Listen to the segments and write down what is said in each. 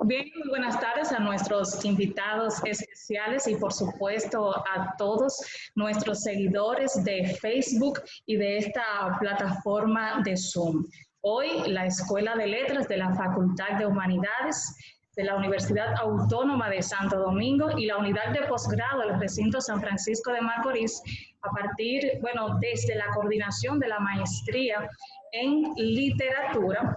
Bien, muy buenas tardes a nuestros invitados especiales y por supuesto a todos nuestros seguidores de Facebook y de esta plataforma de Zoom. Hoy la Escuela de Letras de la Facultad de Humanidades de la Universidad Autónoma de Santo Domingo y la Unidad de Posgrado del Recinto San Francisco de Macorís, a partir, desde la coordinación de la maestría en literatura,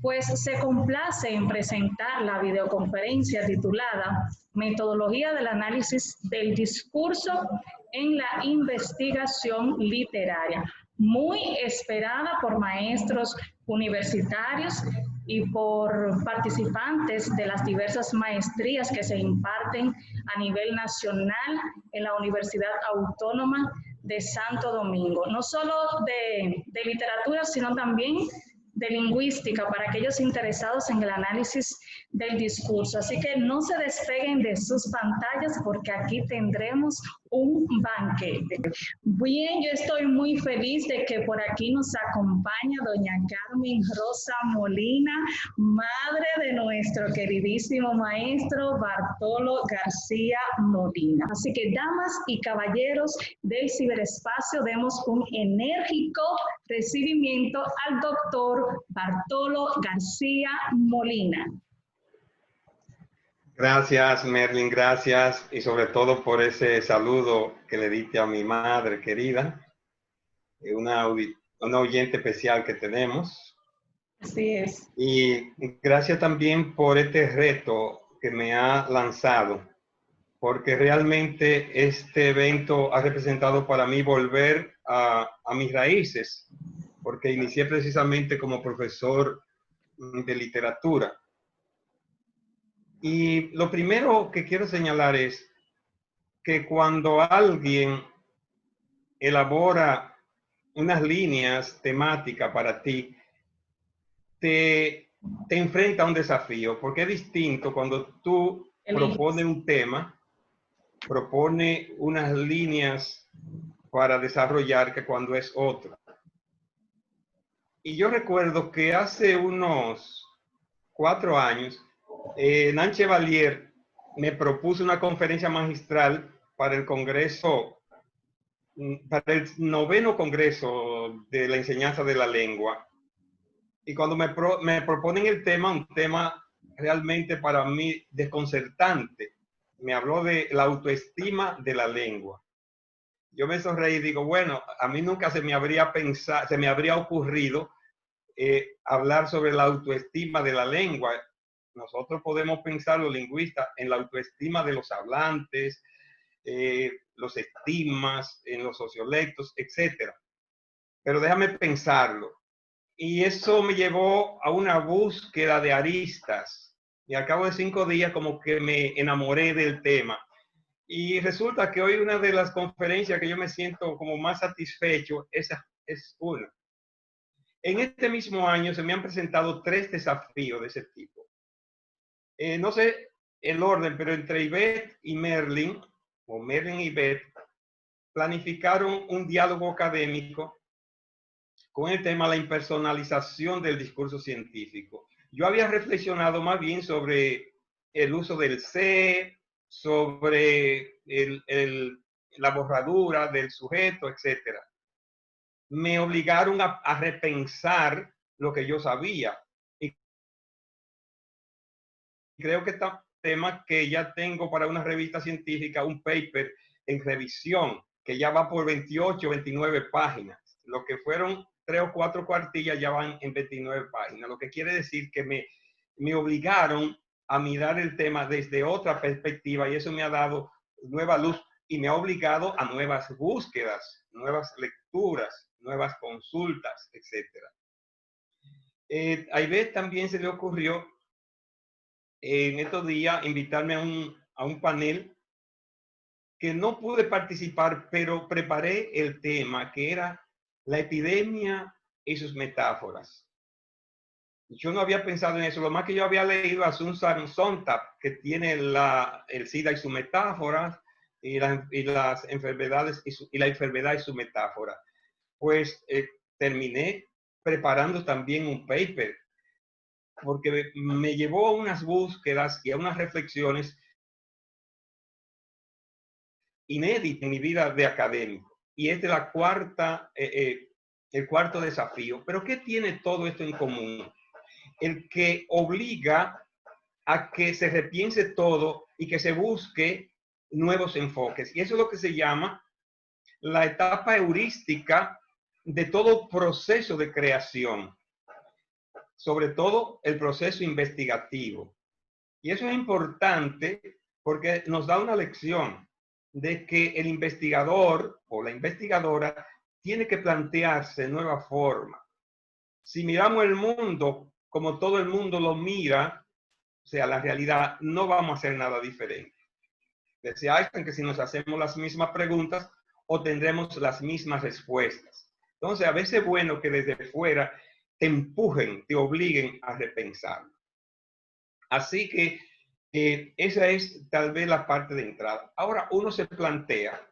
pues se complace en presentar la videoconferencia titulada Metodología del análisis del discurso en la investigación literaria, muy esperada por maestros universitarios y por participantes de las diversas maestrías que se imparten a nivel nacional en la Universidad Autónoma de Santo Domingo. No solo de literatura, sino también de lingüística para aquellos interesados en el análisis del discurso. Así que no se despeguen de sus pantallas porque aquí tendremos un banquete. Bien, yo estoy muy feliz de que por aquí nos acompaña doña Carmen Rosa Molina, madre de nuestro queridísimo maestro Bartolo García Molina. Así que, damas y caballeros del ciberespacio, demos un enérgico recibimiento al doctor Bartolo García Molina. Gracias, Merlin, gracias, y sobre todo por ese saludo que le diste a mi madre querida, una oyente especial que tenemos. Así es. Y gracias también por este reto que me ha lanzado, porque realmente este evento ha representado para mí volver a mis raíces, porque inicié precisamente como profesor de literatura. Y lo primero que quiero señalar es que cuando alguien elabora unas líneas temáticas para ti, te enfrenta a un desafío, porque es distinto cuando tú propones un tema, propones unas líneas para desarrollar que cuando es otro. Y yo recuerdo que hace unos 4 años, Nanche Valier me propuso una conferencia magistral para el Congreso, para el 9º Congreso de la Enseñanza de la Lengua. Y cuando me proponen el tema, un tema realmente para mí desconcertante, me habló de la autoestima de la lengua. Yo me sonreí y digo, bueno, a mí nunca se me habría ocurrido hablar sobre la autoestima de la lengua. Nosotros podemos pensar, los lingüistas, en la autoestima de los hablantes, los estigmas, en los sociolectos, etc. Pero déjame pensarlo. Y eso me llevó a una búsqueda de aristas. Y al cabo de 5 días como que me enamoré del tema. Y resulta que hoy una de las conferencias que yo me siento como más satisfecho es una. En este mismo año se me han presentado 3 desafíos de ese tipo. No sé el orden, pero entre Ivette y Merlin, o Merlin y Ivette, planificaron un diálogo académico con el tema de la impersonalización del discurso científico. Yo había reflexionado más bien sobre el uso del se, sobre la borradura del sujeto, etc. Me obligaron a repensar lo que yo sabía. Y creo que este tema que ya tengo para una revista científica, un paper en revisión, que ya va por 28, 29 páginas. Lo que fueron 3 o 4 cuartillas ya van en 29 páginas, lo que quiere decir que me obligaron a mirar el tema desde otra perspectiva y eso me ha dado nueva luz y me ha obligado a nuevas búsquedas, nuevas lecturas, nuevas consultas, etc. A Ivette también se le ocurrió en estos días invitarme a un panel que no pude participar, pero preparé el tema que era la epidemia y sus metáforas. Yo no había pensado en eso, lo más que yo había leído a Susan Sontag, que tiene el SIDA y su metáfora, y las enfermedades y la enfermedad y su metáfora. Pues terminé preparando también un paper porque me llevó a unas búsquedas y a unas reflexiones inéditas en mi vida de académico. Y este es el cuarto desafío. Pero ¿qué tiene todo esto en común? El que obliga a que se repiense todo y que se busque nuevos enfoques. Y eso es lo que se llama la etapa heurística de todo proceso de creación, sobre todo el proceso investigativo. Y eso es importante porque nos da una lección de que el investigador o la investigadora tiene que plantearse nueva forma. Si miramos el mundo como todo el mundo lo mira, o sea, la realidad, no vamos a hacer nada diferente. Decía Einstein que si nos hacemos las mismas preguntas, obtendremos las mismas respuestas. Entonces, a veces es bueno que desde fuera te empujen, te obliguen a repensarlo. Así que esa es tal vez la parte de entrada. Ahora uno se plantea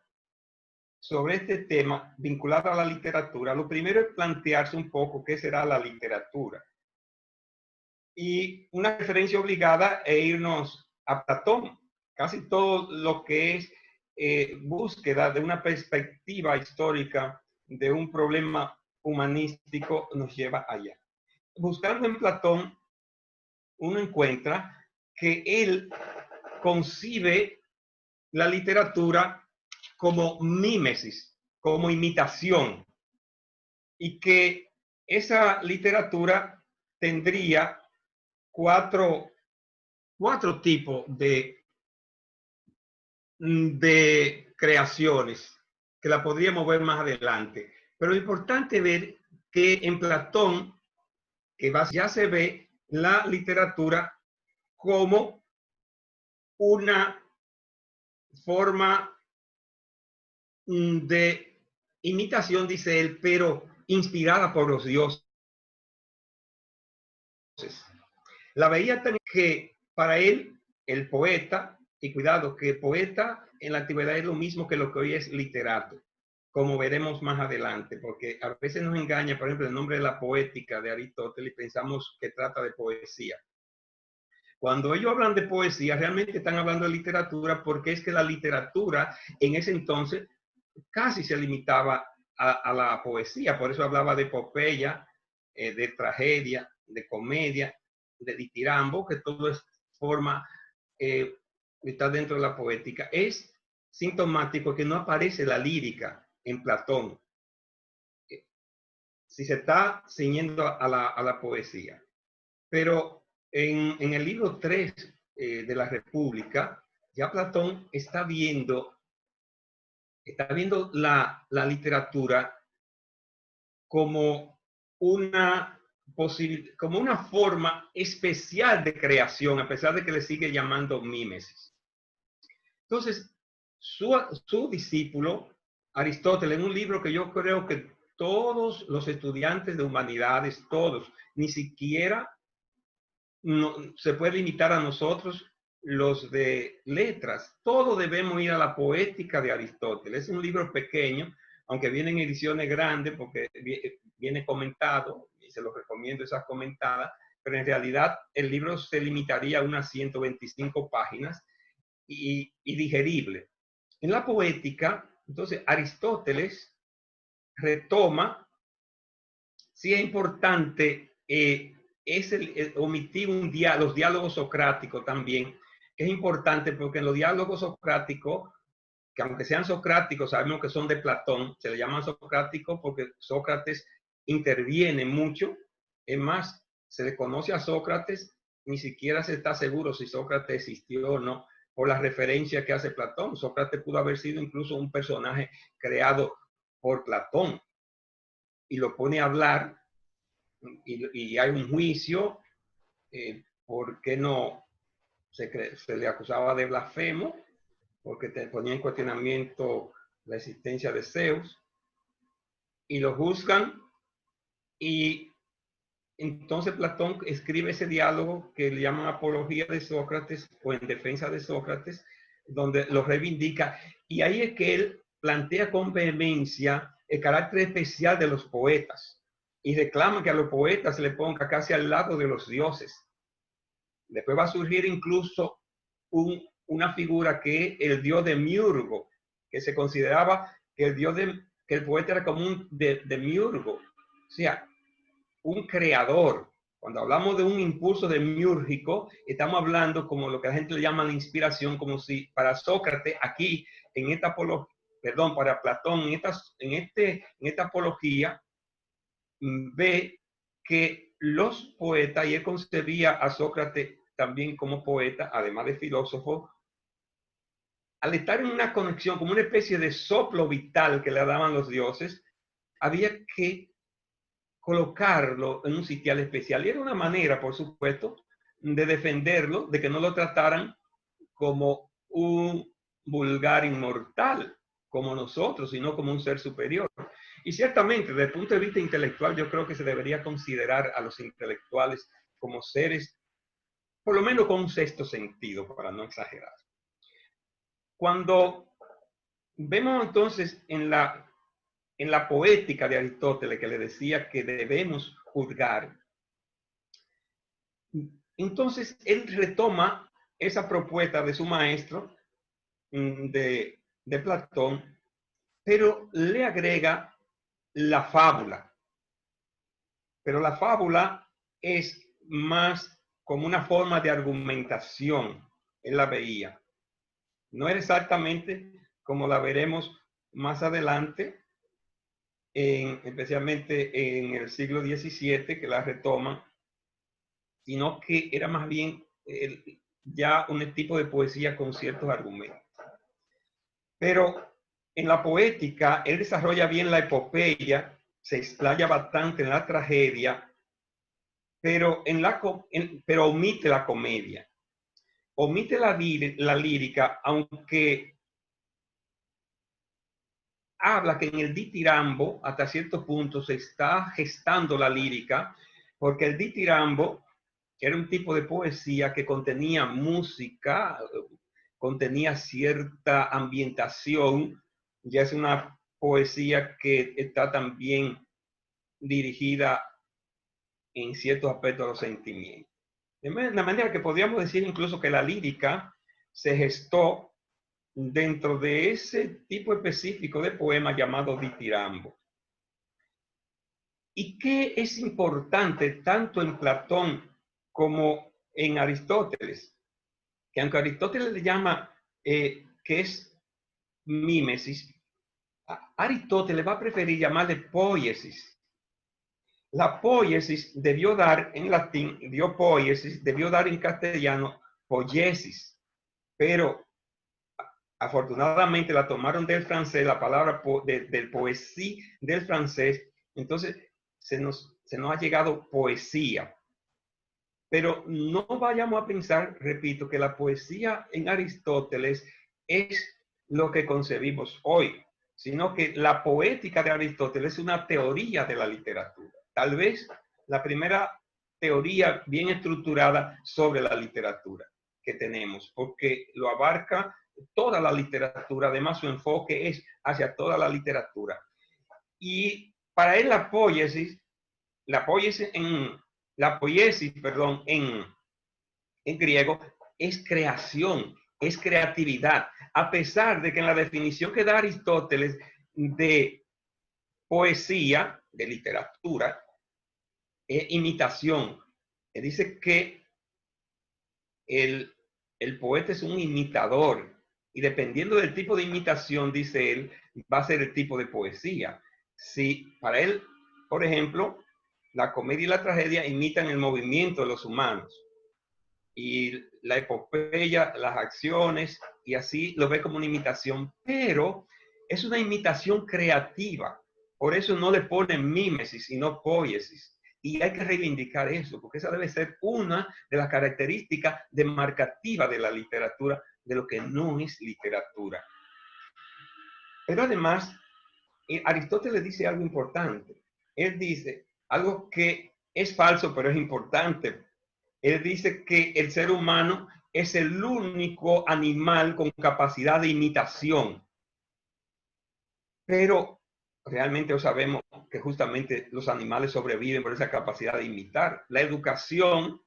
sobre este tema vinculado a la literatura. Lo primero es plantearse un poco qué será la literatura. Y una referencia obligada es irnos a Platón. Casi todo lo que es búsqueda de una perspectiva histórica de un problema humanístico nos lleva allá. Buscando en Platón, uno encuentra que él concibe la literatura como mímesis, como imitación, y que esa literatura tendría cuatro tipos de creaciones que la podríamos ver más adelante. Pero es importante ver que en Platón, ya se ve la literatura como una forma de imitación, dice él, pero inspirada por los dioses. La veía también que para él, el poeta, y cuidado, que poeta en la antigüedad es lo mismo que lo que hoy es literato, como veremos más adelante, porque a veces nos engaña, por ejemplo, el nombre de la poética de Aristóteles y pensamos que trata de poesía. Cuando ellos hablan de poesía, realmente están hablando de literatura, porque es que la literatura en ese entonces casi se limitaba a la poesía. Por eso hablaba de epopeya, de tragedia, de comedia, de ditirambo, que todo es forma, está dentro de la poética. Es sintomático que no aparece la lírica en Platón, si se está ciñendo a la poesía. Pero en el libro 3 de la República, ya Platón está viendo la literatura como una forma especial de creación, a pesar de que le sigue llamando mímesis. Entonces, su discípulo, Aristóteles, en un libro que yo creo que todos los estudiantes de humanidades, todos, ni siquiera se puede limitar a nosotros los de letras. Todos debemos ir a la poética de Aristóteles. Es un libro pequeño, aunque viene en ediciones grandes porque viene comentado, y se lo recomiendo esas comentadas, pero en realidad el libro se limitaría a unas 125 páginas y digerible. En la poética, entonces, Aristóteles retoma, sí es importante, es el omitir los diálogos socráticos también, que es importante porque en los diálogos socráticos, que aunque sean socráticos, sabemos que son de Platón, se le llaman socráticos porque Sócrates interviene mucho. Es más, se le conoce a Sócrates, ni siquiera se está seguro si Sócrates existió o no, por la referencia que hace Platón. Sócrates pudo haber sido incluso un personaje creado por Platón, y lo pone a hablar, y hay un juicio, ¿por qué no se le acusaba de blasfemo? Porque ponía en cuestionamiento la existencia de Zeus, y lo juzgan, y entonces Platón escribe ese diálogo que le llaman Apología de Sócrates o En defensa de Sócrates, donde lo reivindica, y ahí es que él plantea con vehemencia el carácter especial de los poetas. y reclaman que a los poetas se le ponga casi al lado de los dioses. Después va a surgir incluso una figura que es el dios de Miurgo, que se consideraba que el poeta era como un de Miurgo, o sea, un creador. Cuando hablamos de un impulso demiúrgico, estamos hablando como lo que la gente le llama la inspiración, como si para Sócrates aquí, en esta apología, perdón, para Platón, en esta apología, ve que los poetas, y él concebía a Sócrates también como poeta, además de filósofo, al estar en una conexión, como una especie de soplo vital que le daban los dioses, había que colocarlo en un sitial especial. Y era una manera, por supuesto, de defenderlo, de que no lo trataran como un vulgar inmortal, como nosotros, sino como un ser superior. Y ciertamente, desde el punto de vista intelectual, yo creo que se debería considerar a los intelectuales como seres, por lo menos con un sexto sentido, para no exagerar. Cuando vemos entonces en la poética de Aristóteles, que le decía que debemos juzgar, entonces él retoma esa propuesta de su maestro, de Platón, pero le agrega la fábula. Pero la fábula es más como una forma de argumentación, él la veía. No era exactamente como la veremos más adelante, especialmente en el siglo XVII, que la retoman, sino que era más bien ya un tipo de poesía con ciertos argumentos. Pero en la poética, él desarrolla bien la epopeya, se explaya bastante en la tragedia, pero omite la comedia. Omite la lírica, aunque habla que en el ditirambo, hasta cierto punto, se está gestando la lírica, porque el ditirambo era un tipo de poesía que contenía música, contenía cierta ambientación, ya es una poesía que está también dirigida en ciertos aspectos a los sentimientos. De manera que podríamos decir incluso que la lírica se gestó dentro de ese tipo específico de poema llamado ditirambo. ¿Y qué es importante tanto en Platón como en Aristóteles? Que aunque Aristóteles le llama que es mímesis, Aristóteles va a preferir llamarle poiesis. La poiesis debió dar en latín, dio poiesis, debió dar en castellano poiesis, pero afortunadamente la tomaron del francés, la palabra del poesía del francés, entonces se nos ha llegado poesía. Pero no vayamos a pensar, repito, que la poesía en Aristóteles es lo que concebimos hoy, sino que la poética de Aristóteles es una teoría de la literatura. Tal vez la primera teoría bien estructurada sobre la literatura que tenemos, porque lo abarca toda la literatura, además su enfoque es hacia toda la literatura. Y para él la poiesis en griego es creación, es creatividad, a pesar de que en la definición que da Aristóteles de poesía, de literatura, es imitación. Él dice que el poeta es un imitador y dependiendo del tipo de imitación, dice él, va a ser el tipo de poesía. Si para él, por ejemplo, la comedia y la tragedia imitan el movimiento de los humanos y la epopeya, las acciones, y así lo ve como una imitación, pero es una imitación creativa. Por eso no le ponen mímesis, sino poiesis. Y hay que reivindicar eso, porque esa debe ser una de las características demarcativas de la literatura, de lo que no es literatura. Pero además, Aristóteles dice algo importante. Él dice algo que es falso, pero es importante. Él dice que el ser humano es el único animal con capacidad de imitación. Pero realmente hoy sabemos que justamente los animales sobreviven por esa capacidad de imitar. La educación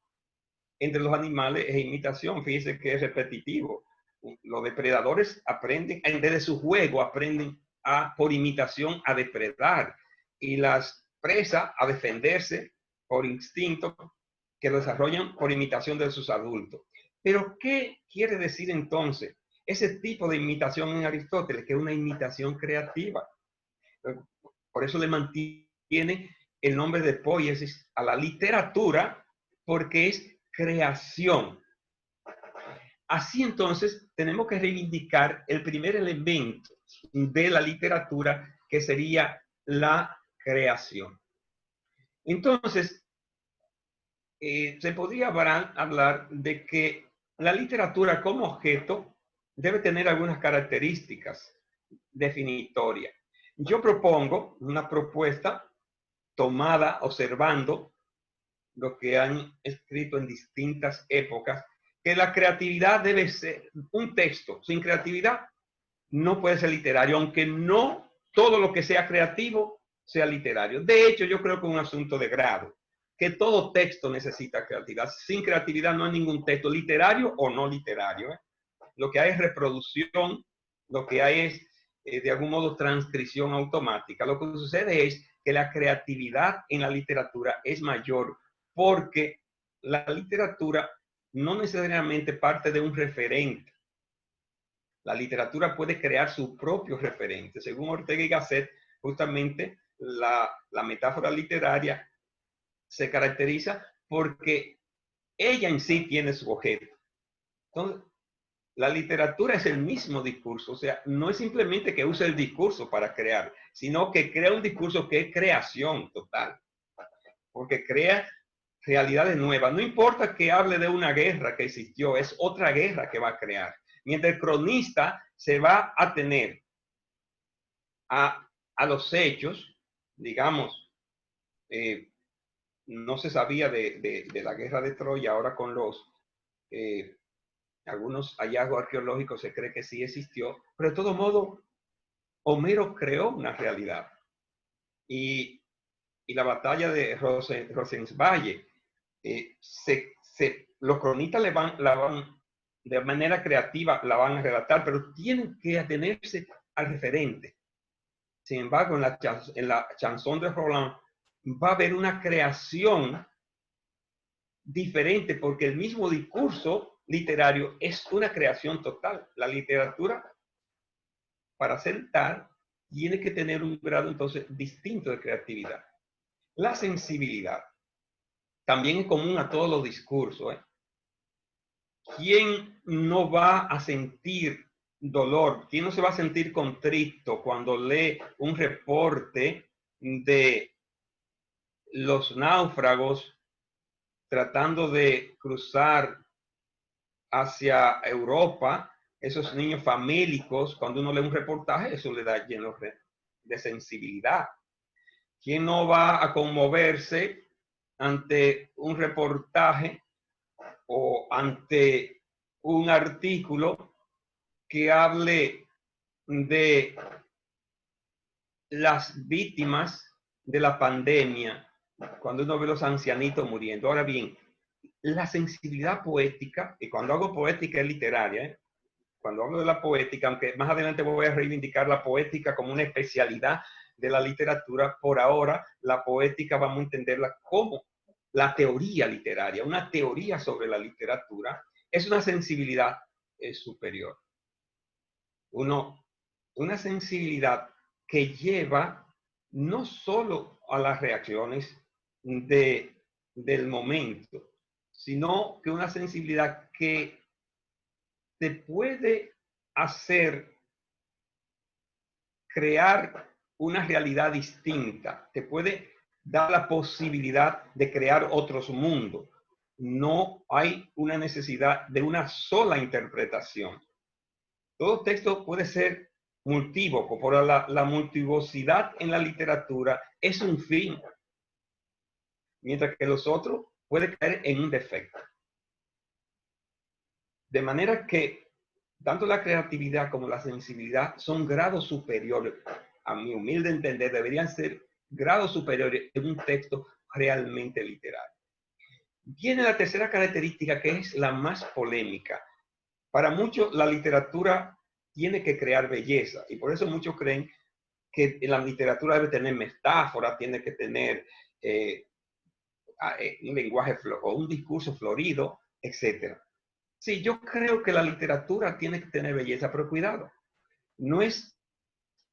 entre los animales es imitación. Fíjense que es repetitivo. Los depredadores aprenden, desde su juego, aprenden por imitación a depredar. Y las presas a defenderse por instinto, que lo desarrollan por imitación de sus adultos. Pero, ¿qué quiere decir entonces ese tipo de imitación en Aristóteles? Que es una imitación creativa. Por eso le mantiene el nombre de poiesis a la literatura, porque es creación. Así entonces tenemos que reivindicar el primer elemento de la literatura, que sería la creación. Entonces, se podría hablar de que la literatura como objeto debe tener algunas características definitorias. Yo propongo una propuesta tomada observando lo que han escrito en distintas épocas, que la creatividad debe ser un texto. Sin creatividad no puede ser literario, aunque no todo lo que sea creativo sea literario. De hecho, yo creo que es un asunto de grado, que todo texto necesita creatividad. Sin creatividad no hay ningún texto, literario o no literario. Lo que hay es reproducción, lo que hay es, de algún modo, transcripción automática. Lo que sucede es que la creatividad en la literatura es mayor, porque la literatura no necesariamente parte de un referente. La literatura puede crear su propio referente. Según Ortega y Gasset, justamente la metáfora literaria se caracteriza porque ella en sí tiene su objeto. Entonces, la literatura es el mismo discurso, o sea, no es simplemente que use el discurso para crear, sino que crea un discurso que es creación total, porque crea realidades nuevas. No importa que hable de una guerra que existió, es otra guerra que va a crear. Mientras el cronista se va a tener a los hechos, digamos, no se sabía de la guerra de Troya, ahora con los algunos hallazgos arqueológicos se cree que sí existió, pero de todo modo, Homero creó una realidad. Y la batalla de Roncesvalles, los cronistas la van de manera creativa, la van a relatar, pero tienen que atenerse al referente. Sin embargo, en la chanson de Roland va a haber una creación diferente, porque el mismo discurso literario es una creación total. La literatura, para ser tal, tiene que tener un grado entonces distinto de creatividad. La sensibilidad también es común a todos los discursos. ¿Quién no va a sentir dolor? ¿Quién no se va a sentir contrito cuando lee un reporte de los náufragos tratando de cruzar hacia Europa? Esos niños famélicos, cuando uno lee un reportaje, eso le da lleno de sensibilidad. ¿Quién no va a conmoverse ante un reportaje o ante un artículo que hable de las víctimas de la pandemia, cuando uno ve los ancianitos muriendo? Ahora bien, la sensibilidad poética, y cuando hago poética es literaria, cuando hablo de la poética, aunque más adelante voy a reivindicar la poética como una especialidad de la literatura, por ahora la poética vamos a entenderla como la teoría literaria, una teoría sobre la literatura, es una sensibilidad superior. Una sensibilidad que lleva no solo a las reacciones del momento, sino que una sensibilidad que te puede hacer crear una realidad distinta, te puede dar la posibilidad de crear otros mundos. No hay una necesidad de una sola interpretación. Todo texto puede ser multívoco, pero la multivocidad en la literatura es un fin, mientras que los otros pueden caer en un defecto. De manera que tanto la creatividad como la sensibilidad son grados superiores. a mi humilde entender, deberían ser grados superiores en un texto realmente literario. Viene la tercera característica, que es la más polémica. Para muchos, la literatura tiene que crear belleza, y por eso muchos creen que la literatura debe tener metáfora, tiene que tener un lenguaje o un discurso florido, etc. Sí, yo creo que la literatura tiene que tener belleza, pero cuidado, no es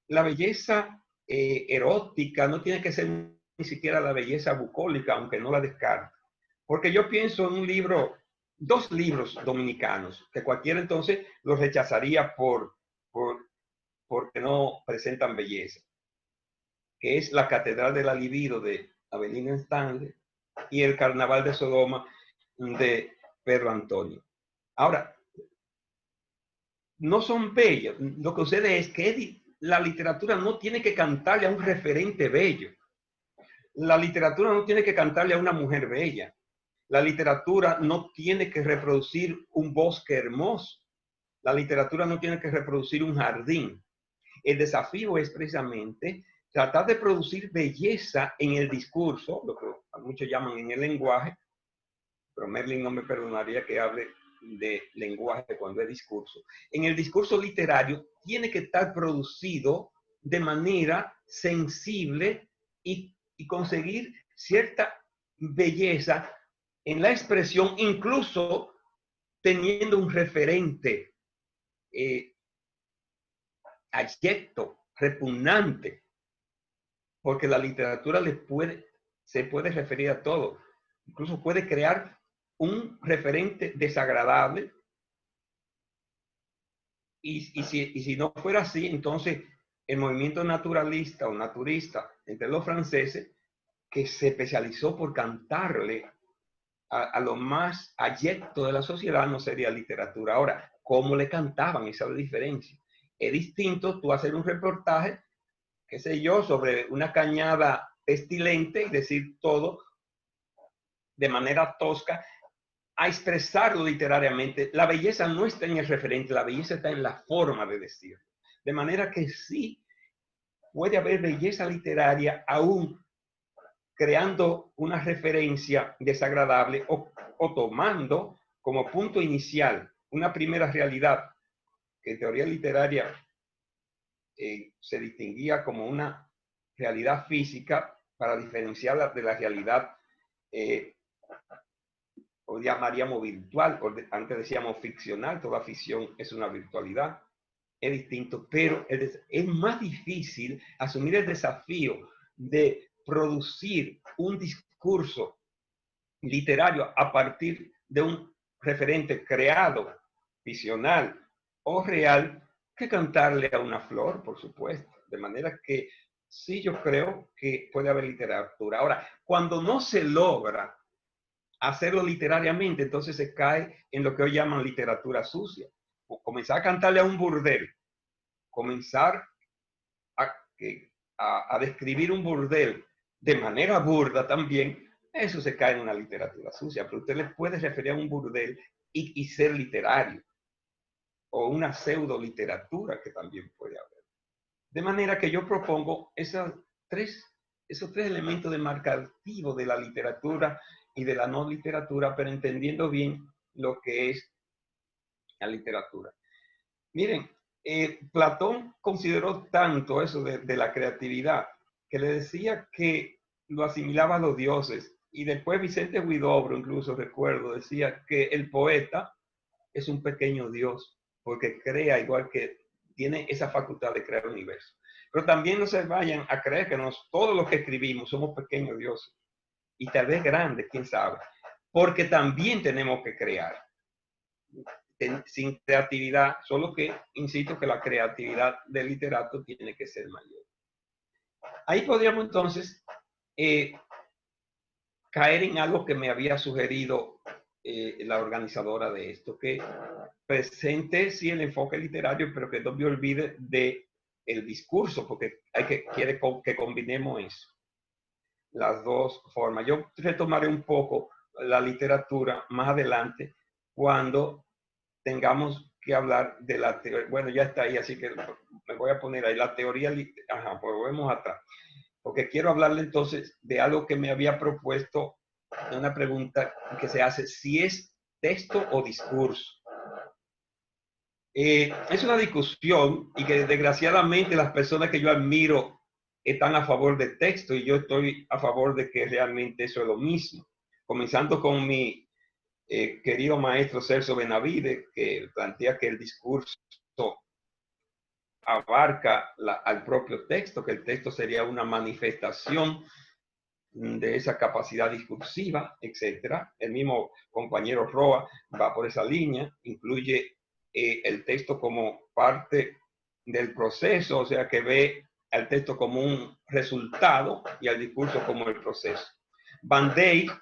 la belleza erótica, no tiene que ser ni siquiera la belleza bucólica, aunque no la descarto. Porque yo pienso en un libro, 2 libros dominicanos, que cualquiera entonces los rechazaría porque no presentan belleza, que es La Catedral de la Libido de Avelina Stanley y El Carnaval de Sodoma de Pedro Antonio. Ahora, no son bellas. Lo que sucede es que la literatura no tiene que cantarle a un referente bello. La literatura no tiene que cantarle a una mujer bella. La literatura no tiene que reproducir un bosque hermoso. La literatura no tiene que reproducir un jardín. El desafío es precisamente tratar de producir belleza en el discurso, lo que muchos llaman en el lenguaje, pero Merlin no me perdonaría que hable de lenguaje cuando es discurso. En el discurso literario tiene que estar producido de manera sensible y conseguir cierta belleza en la expresión, incluso teniendo un referente abyecto, repugnante, porque la literatura se puede referir a todo, incluso puede crear un referente desagradable, y si no fuera así, entonces el movimiento naturalista o naturista entre los franceses, que se especializó por cantarle a lo más abyecto de la sociedad, no sería literatura. Ahora, ¿cómo le cantaban? Esa es la diferencia. Es distinto tú hacer un reportaje, qué sé yo, sobre una cañada pestilente y decir todo de manera tosca, a expresarlo literariamente. La belleza no está en el referente, la belleza está en la forma de decir. De manera que sí puede haber belleza literaria aún creando una referencia desagradable o tomando como punto inicial una primera realidad que en teoría literaria se distinguía como una realidad física para diferenciarla de la realidad hoy llamaríamos virtual, antes decíamos ficcional, toda ficción es una virtualidad, es distinto, pero es más difícil asumir el desafío de producir un discurso literario a partir de un referente creado, ficcional o real, que cantarle a una flor, por supuesto. De manera que sí, yo creo que puede haber literatura. Ahora, cuando no se logra hacerlo literariamente, entonces se cae en lo que hoy llaman literatura sucia. O comenzar a cantarle a un burdel, comenzar a describir un burdel de manera burda también, eso se cae en una literatura sucia. Pero usted le puede referir a un burdel y ser literario, o una pseudo literatura que también puede haber. De manera que yo propongo esos tres elementos demarcativos de la literatura y de la no literatura, pero entendiendo bien lo que es la literatura. Miren, Platón consideró tanto eso de la creatividad, que le decía que lo asimilaba a los dioses, y después Vicente Huidobro, incluso recuerdo, decía que el poeta es un pequeño dios, porque crea igual que tiene esa facultad de crear universo. Pero también no se vayan a creer que todos los que escribimos somos pequeños dioses, y tal vez grandes, quién sabe, porque también tenemos que crear. Sin creatividad, solo que, insisto, que la creatividad del literato tiene que ser mayor. Ahí podríamos entonces caer en algo que me había sugerido la organizadora de esto, que presente sí el enfoque literario, pero que no me olvide de el discurso, porque quiere que combinemos eso, las dos formas. Yo retomaré un poco la literatura más adelante cuando tengamos que hablar de la teoría. Bueno, ya está ahí, así que me voy a poner ahí la teoría. Ajá, pues volvemos atrás. Porque quiero hablarle entonces de algo que me había propuesto, una pregunta que se hace, si es texto o discurso. Es una discusión y que desgraciadamente las personas que yo admiro están a favor del texto y yo estoy a favor de que realmente eso es lo mismo. Comenzando con mi querido maestro Celso Benavides, que plantea que el discurso abarca al propio texto, que el texto sería una manifestación de esa capacidad discursiva, etcétera. El mismo compañero Roa va por esa línea, incluye el texto como parte del proceso, o sea que ve al texto como un resultado y al discurso como el proceso. Van Dyck,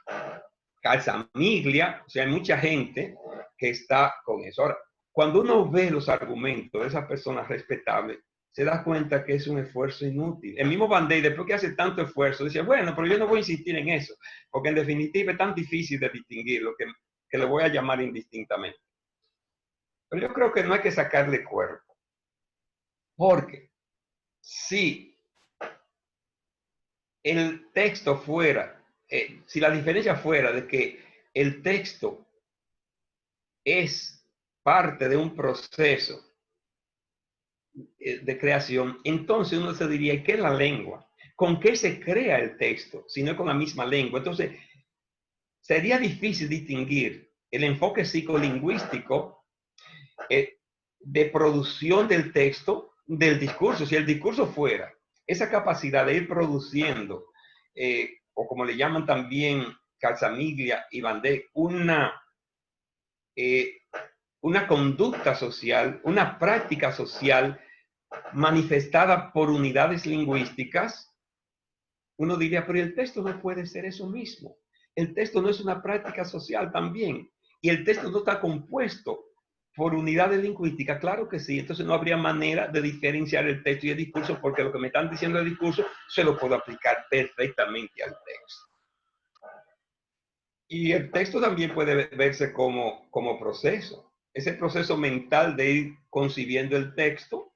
Calzamiglia, o sea, hay mucha gente que está con eso. Ahora, cuando uno ve los argumentos de esas personas respetables, se da cuenta que es un esfuerzo inútil. El mismo Van Dyck, después que hace tanto esfuerzo, dice, bueno, pero yo no voy a insistir en eso, porque en definitiva es tan difícil de distinguirlo que lo voy a llamar indistintamente. Pero yo creo que no hay que sacarle cuerpo, porque si el texto fuera, si la diferencia fuera de que el texto es parte de un proceso de creación, entonces uno se diría, ¿qué es la lengua? ¿Con qué se crea el texto? Si no es con la misma lengua. Entonces, sería difícil distinguir el enfoque psicolingüístico de producción del texto del discurso. Si el discurso fuera esa capacidad de ir produciendo, o como le llaman también Calzamiglia y Van Dyck, una conducta social, una práctica social manifestada por unidades lingüísticas, uno diría, pero el texto no puede ser eso mismo. El texto no es una práctica social también. Y el texto no está compuesto por unidades lingüísticas. Claro que sí. Entonces no habría manera de diferenciar el texto y el discurso, porque lo que me están diciendo el discurso se lo puedo aplicar perfectamente al texto. Y el texto también puede verse como proceso. Ese proceso mental de ir concibiendo el texto,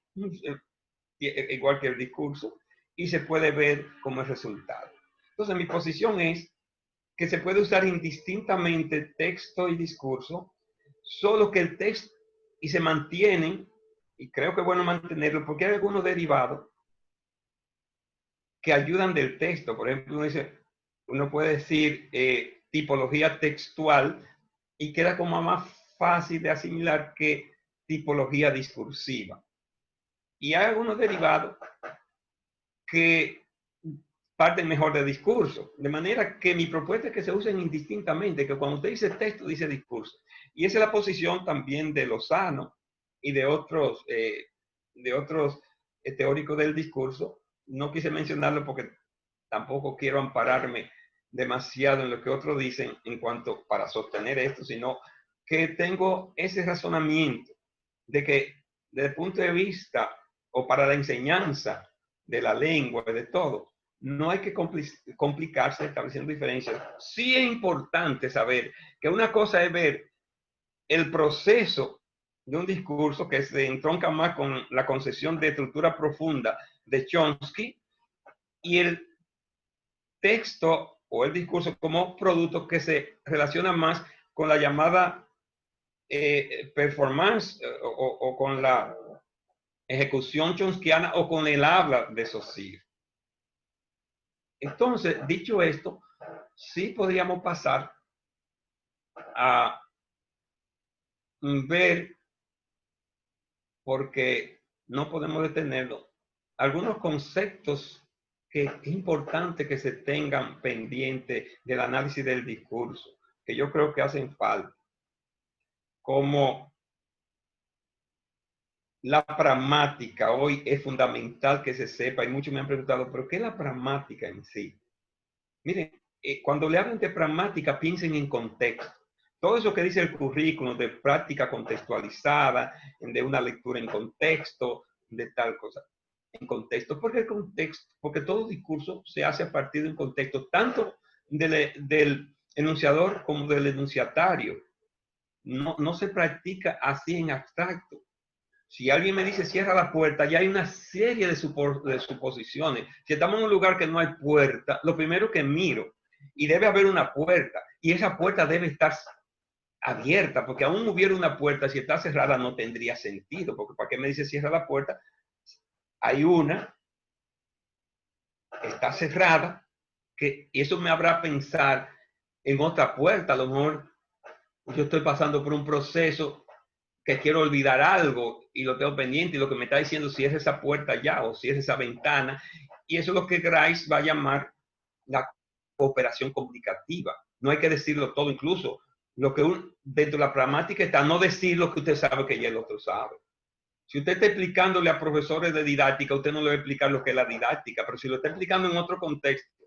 igual que el discurso, y se puede ver como el resultado. Entonces, mi posición es que se puede usar indistintamente texto y discurso, solo que el texto, y se mantienen, y creo que es bueno mantenerlo, porque hay algunos derivados que ayudan del texto. Por ejemplo, uno puede decir tipología textual y queda como más fácil de asimilar que tipología discursiva. Y hay algunos derivados que parten mejor de discurso. De manera que mi propuesta es que se usen indistintamente, que cuando usted dice texto, dice discurso. Y esa es la posición también de Lozano y de otros teóricos del discurso. No quise mencionarlo porque tampoco quiero ampararme demasiado en lo que otros dicen en cuanto para sostener esto, sino que tengo ese razonamiento de que desde el punto de vista o para la enseñanza de la lengua, de todo, no hay que complicarse estableciendo diferencias. Sí es importante saber que una cosa es ver el proceso de un discurso que se entronca más con la concepción de estructura profunda de Chomsky y el texto o el discurso como producto que se relaciona más con la llamada performance o con la ejecución chomskiana o con el habla de Saussure. Entonces, dicho esto, sí podríamos pasar a ver, porque no podemos detenerlo, algunos conceptos que es importante que se tengan pendiente del análisis del discurso, que yo creo que hacen falta, como la pragmática. Hoy es fundamental que se sepa, y muchos me han preguntado, ¿pero qué es la pragmática en sí? Miren, cuando le hablan de pragmática, piensen en contexto. Todo eso que dice el currículum de práctica contextualizada, de una lectura en contexto, de tal cosa. En contexto, porque todo discurso se hace a partir de un contexto, tanto del enunciador como del enunciatario. no se practica así en abstracto. Si alguien me dice cierra la puerta, ya hay una serie de suposiciones. Si estamos en un lugar que no hay puerta, lo primero que miro, y debe haber una puerta, y esa puerta debe estar abierta, porque aún hubiera una puerta, si está cerrada no tendría sentido, porque ¿para qué me dice cierra la puerta? Hay una, está cerrada, y eso me habrá pensar en otra puerta. A lo mejor yo estoy pasando por un proceso que quiero olvidar algo y lo tengo pendiente, y lo que me está diciendo si es esa puerta ya o si es esa ventana, y eso es lo que Grice va a llamar la cooperación comunicativa. No hay que decirlo todo, incluso lo que dentro de la pragmática está no decir lo que usted sabe que ya el otro sabe. Si usted está explicándole a profesores de didáctica, usted no le va a explicar lo que es la didáctica, pero si lo está explicando en otro contexto,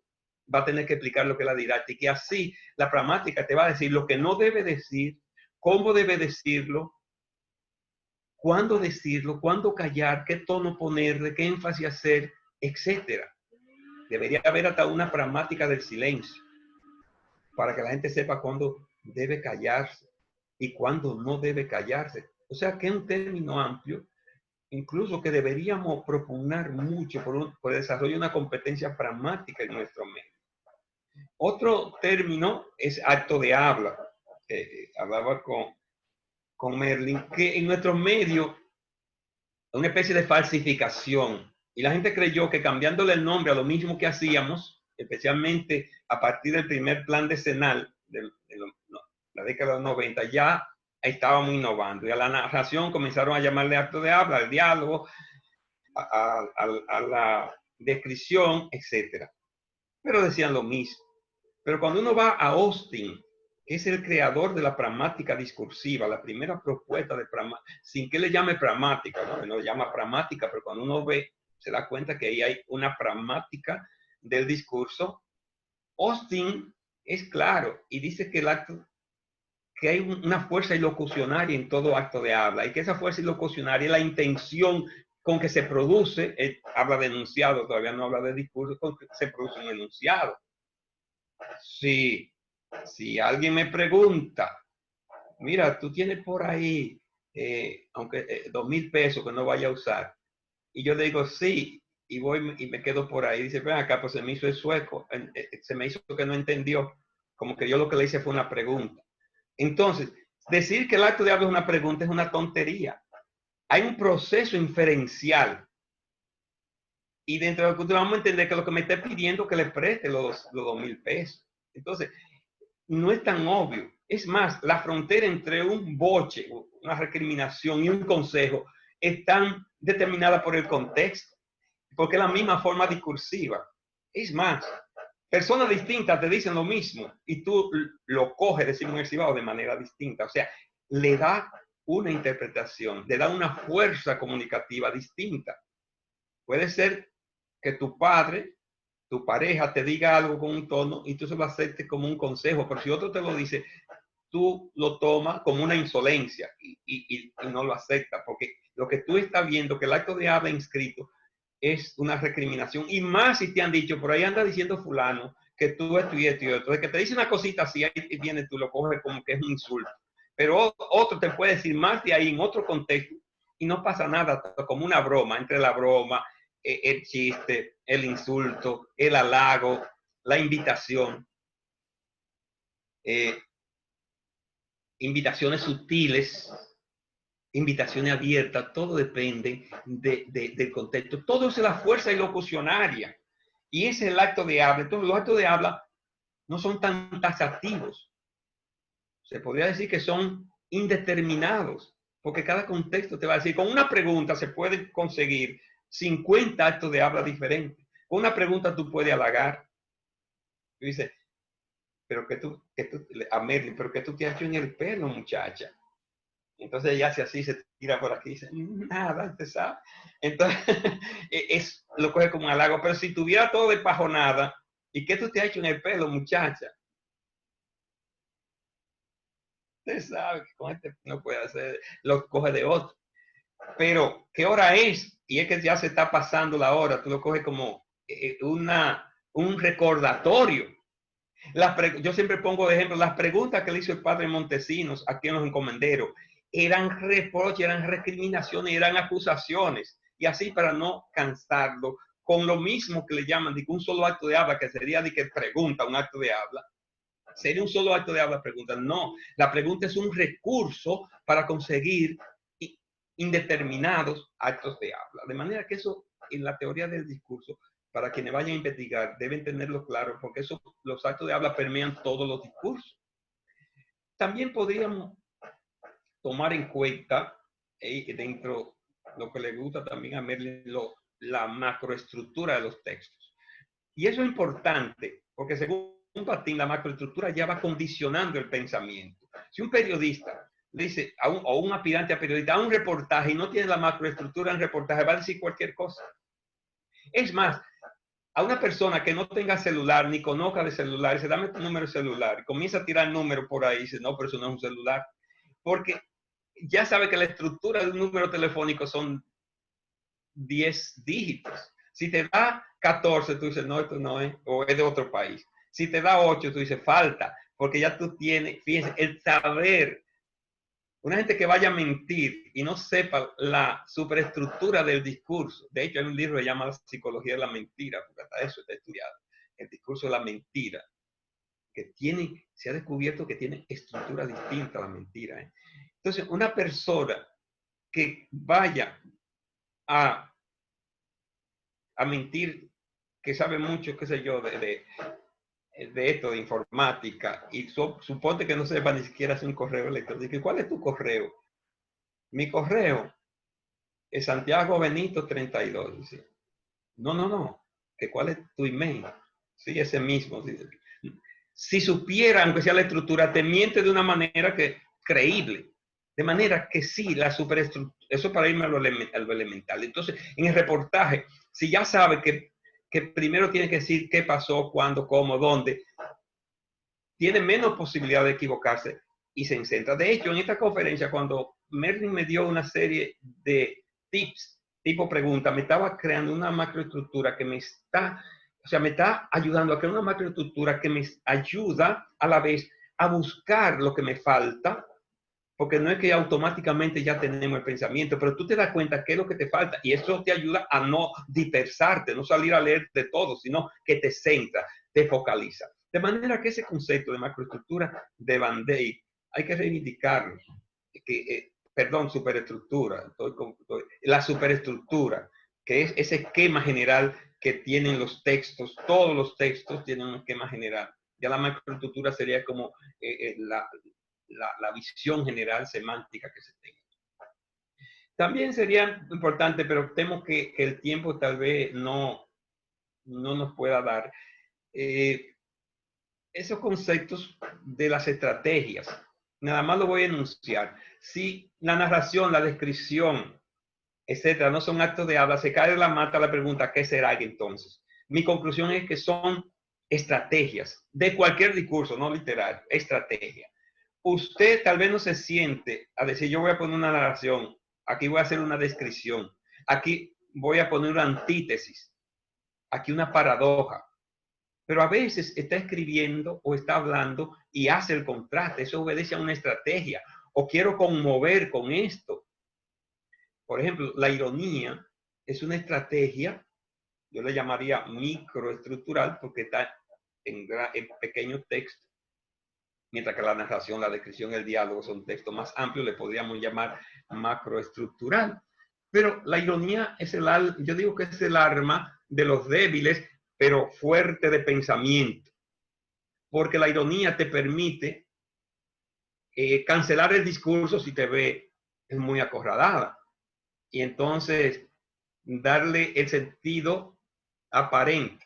va a tener que explicar lo que es la didáctica, y así la pragmática te va a decir lo que no debe decir, cómo debe decirlo, cuándo decirlo, cuándo callar, qué tono ponerle, qué énfasis hacer, etcétera. Debería haber hasta una pragmática del silencio para que la gente sepa cuándo debe callarse y cuándo no debe callarse. O sea que es un término amplio, incluso que deberíamos propugnar mucho por el desarrollo de una competencia pragmática en nuestro medio. Otro término es acto de habla. Hablaba con Merlin, que en nuestro medio una especie de falsificación, y la gente creyó que cambiándole el nombre a lo mismo que hacíamos, especialmente a partir del primer plan decenal de la década de los 90, ya estábamos innovando, y a la narración comenzaron a llamarle acto de habla, al diálogo, a la descripción, etc. Pero decían lo mismo. Pero cuando uno va a Austin, que es el creador de la pragmática discursiva, la primera propuesta de pragmática, sin que le llame pragmática, ¿no? No le llama pragmática, pero cuando uno ve, se da cuenta que ahí hay una pragmática del discurso. Austin es claro y dice que que hay una fuerza ilocucionaria en todo acto de habla, y que esa fuerza ilocucionaria es la intención con que se produce, habla de enunciado, todavía no habla de discurso, con que se produce un enunciado. Si alguien me pregunta, mira, tú tienes por ahí, aunque 2,000 pesos que no vaya a usar, y yo le digo sí, y voy y me quedo por ahí, dice, ven acá, pues se me hizo el sueco, se me hizo que no entendió, como que yo lo que le hice fue una pregunta. Entonces, decir que el acto de habla es una pregunta es una tontería. Hay un proceso inferencial, y dentro de lo que vamos a entender que lo que me está pidiendo es que le preste los 2,000 pesos. Entonces, no es tan obvio. Es más, la frontera entre un boche, una recriminación y un consejo es tan determinada por el contexto, porque es la misma forma discursiva. Es más, personas distintas te dicen lo mismo y tú lo coges, decimos en el Cibao, de manera distinta. O sea, le da una interpretación, le da una fuerza comunicativa distinta. Puede ser que tu padre, tu pareja te diga algo con un tono y tú se lo aceptes como un consejo, pero si otro te lo dice, tú lo tomas como una insolencia y no lo aceptas, porque lo que tú estás viendo, que el acto de habla inscrito es una recriminación, y más si te han dicho, por ahí anda diciendo fulano que tú esto y esto y otro, de que te dice una cosita así, ahí viene, tú lo coges como que es un insulto, pero otro te puede decir más de ahí en otro contexto y no pasa nada, como una broma, entre la broma, el chiste, el insulto, el halago, la invitación, invitaciones sutiles, invitaciones abiertas, todo depende del contexto. Todo es la fuerza ilocucionaria, y ese es el acto de habla. Entonces, los actos de habla no son tan taxativos. Se podría decir que son indeterminados, porque cada contexto te va a decir, con una pregunta se puede conseguir 50 actos de habla diferentes. Con una pregunta tú puedes halagar. Tú dices, pero a Merlin, pero que tú te has hecho en el pelo, muchacha. Entonces ella hace así, se tira por aquí y dice, nada, usted sabe. Entonces, lo coge como un halago. Pero si tuviera todo de pajonada, ¿y qué tú te has hecho en el pelo, muchacha? Usted sabe que con este no puede hacer, lo coge de otro. Pero, ¿qué hora es? Y es que ya se está pasando la hora, tú lo coges como un recordatorio. Yo siempre pongo de ejemplo las preguntas que le hizo el padre Montesinos aquí en los encomenderos. Eran reproches, eran recriminaciones, eran acusaciones. Y así para no cansarlo, con lo mismo que le llaman de que un solo acto de habla, que sería de que pregunta, un acto de habla. Sería un solo acto de habla, pregunta. No, la pregunta es un recurso para conseguir indeterminados actos de habla. De manera que eso, en la teoría del discurso, para quienes vayan a investigar, deben tenerlo claro, porque eso, los actos de habla permean todos los discursos. También podríamos tomar en cuenta, dentro lo que le gusta también a Merlin, la macroestructura de los textos. Y eso es importante, porque según Batín, la macroestructura ya va condicionando el pensamiento. Si un periodista le dice o un aspirante a periodista a un reportaje y no tiene la macroestructura en reportaje, va a decir cualquier cosa. Es más, a una persona que no tenga celular ni conozca de celular, se dame tu número de celular, y comienza a tirar números por ahí y dice, no, pero eso no es un celular. Porque ya sabe que la estructura de un número telefónico son 10 dígitos. Si te da 14, tú dices, no, esto no es, o es de otro país. Si te da 8, tú dices, falta, porque ya tú tienes, fíjense, el saber. Una gente que vaya a mentir y no sepa la superestructura del discurso. De hecho, hay un libro que se llama La psicología de la mentira, porque hasta eso está estudiado. El discurso de la mentira, que se ha descubierto que tiene estructura distinta a la mentira. Entonces, una persona que vaya a mentir, que sabe mucho, qué sé yo, de esto, de informática, y suponte que no sepa ni siquiera hacer un correo electrónico. ¿Cuál es tu correo? Mi correo es Santiago Benito 32. Dice, no, que ¿cuál es tu email? Sí, ese mismo. Dice. Si supiera, aunque sea la estructura, te miente de una manera que creíble. De manera que sí, la superestructura, eso para irme a lo elemental. Entonces, en el reportaje, si ya sabe que primero tiene que decir qué pasó, cuándo, cómo, dónde, tiene menos posibilidad de equivocarse y se centra. De hecho, en esta conferencia, cuando Merlin me dio una serie de tips, tipo pregunta, me estaba creando una macroestructura que me está ayudando a crear una macroestructura que me ayuda a la vez a buscar lo que me falta, porque no es que automáticamente ya tenemos el pensamiento, pero tú te das cuenta qué es lo que te falta y eso te ayuda a no dispersarte, no salir a leer de todo, sino que te centra, te focaliza. De manera que ese concepto de macroestructura de Van Dyck hay que reivindicarlo. Superestructura. La superestructura, que es ese esquema general que tienen los textos, todos los textos tienen un esquema general. Ya la macroestructura sería como la visión general semántica que se tenga. También sería importante, pero temo que el tiempo tal vez no nos pueda dar, esos conceptos de las estrategias. Nada más lo voy a enunciar. Si la narración, la descripción, etcétera, no son actos de habla, se cae de la mata la pregunta, ¿qué será entonces? Mi conclusión es que son estrategias de cualquier discurso, no literario, estrategia. Usted tal vez no se siente a decir, yo voy a poner una narración, aquí voy a hacer una descripción, aquí voy a poner una antítesis, aquí una paradoja. Pero a veces está escribiendo o está hablando y hace el contraste. Eso obedece a una estrategia. O quiero conmover con esto. Por ejemplo, la ironía es una estrategia, yo le llamaría microestructural porque está en pequeño texto. Mientras que la narración, la descripción, el diálogo son textos más amplios, le podríamos llamar macroestructural. Pero la ironía es yo digo que es el arma de los débiles, pero fuerte de pensamiento. Porque la ironía te permite cancelar el discurso si te ve muy acorralada. Y entonces darle el sentido aparente.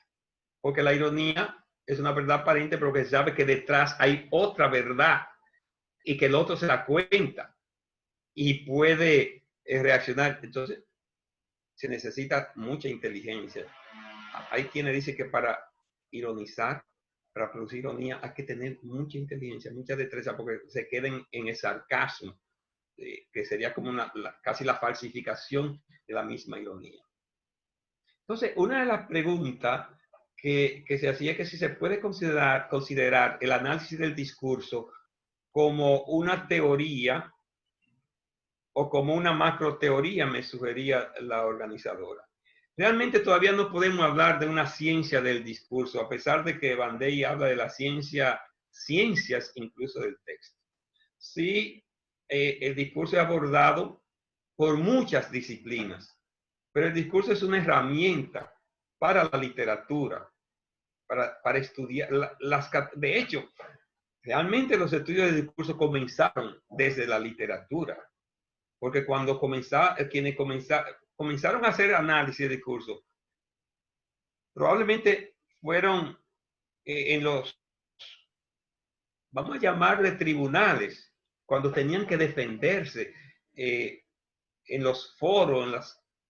Porque la ironía es una verdad aparente, pero que sabe que detrás hay otra verdad y que el otro se da cuenta y puede reaccionar. Entonces, se necesita mucha inteligencia. Hay quienes dicen que para ironizar, para producir ironía, hay que tener mucha inteligencia, mucha destreza, porque se queden en el sarcasmo, que sería como casi la falsificación de la misma ironía. Entonces, una de las preguntas que se hacía que si se puede considerar el análisis del discurso como una teoría o como una macroteoría, me sugería la organizadora. Realmente todavía no podemos hablar de una ciencia del discurso, a pesar de que Van Dey habla de la ciencias incluso del texto. Sí, el discurso es abordado por muchas disciplinas, pero el discurso es una herramienta para la literatura, para estudiar. De hecho, realmente los estudios de discurso comenzaron desde la literatura, porque cuando quienes comenzaron a hacer análisis de discurso, probablemente fueron en los, vamos a llamarle tribunales, cuando tenían que defenderse en los foros,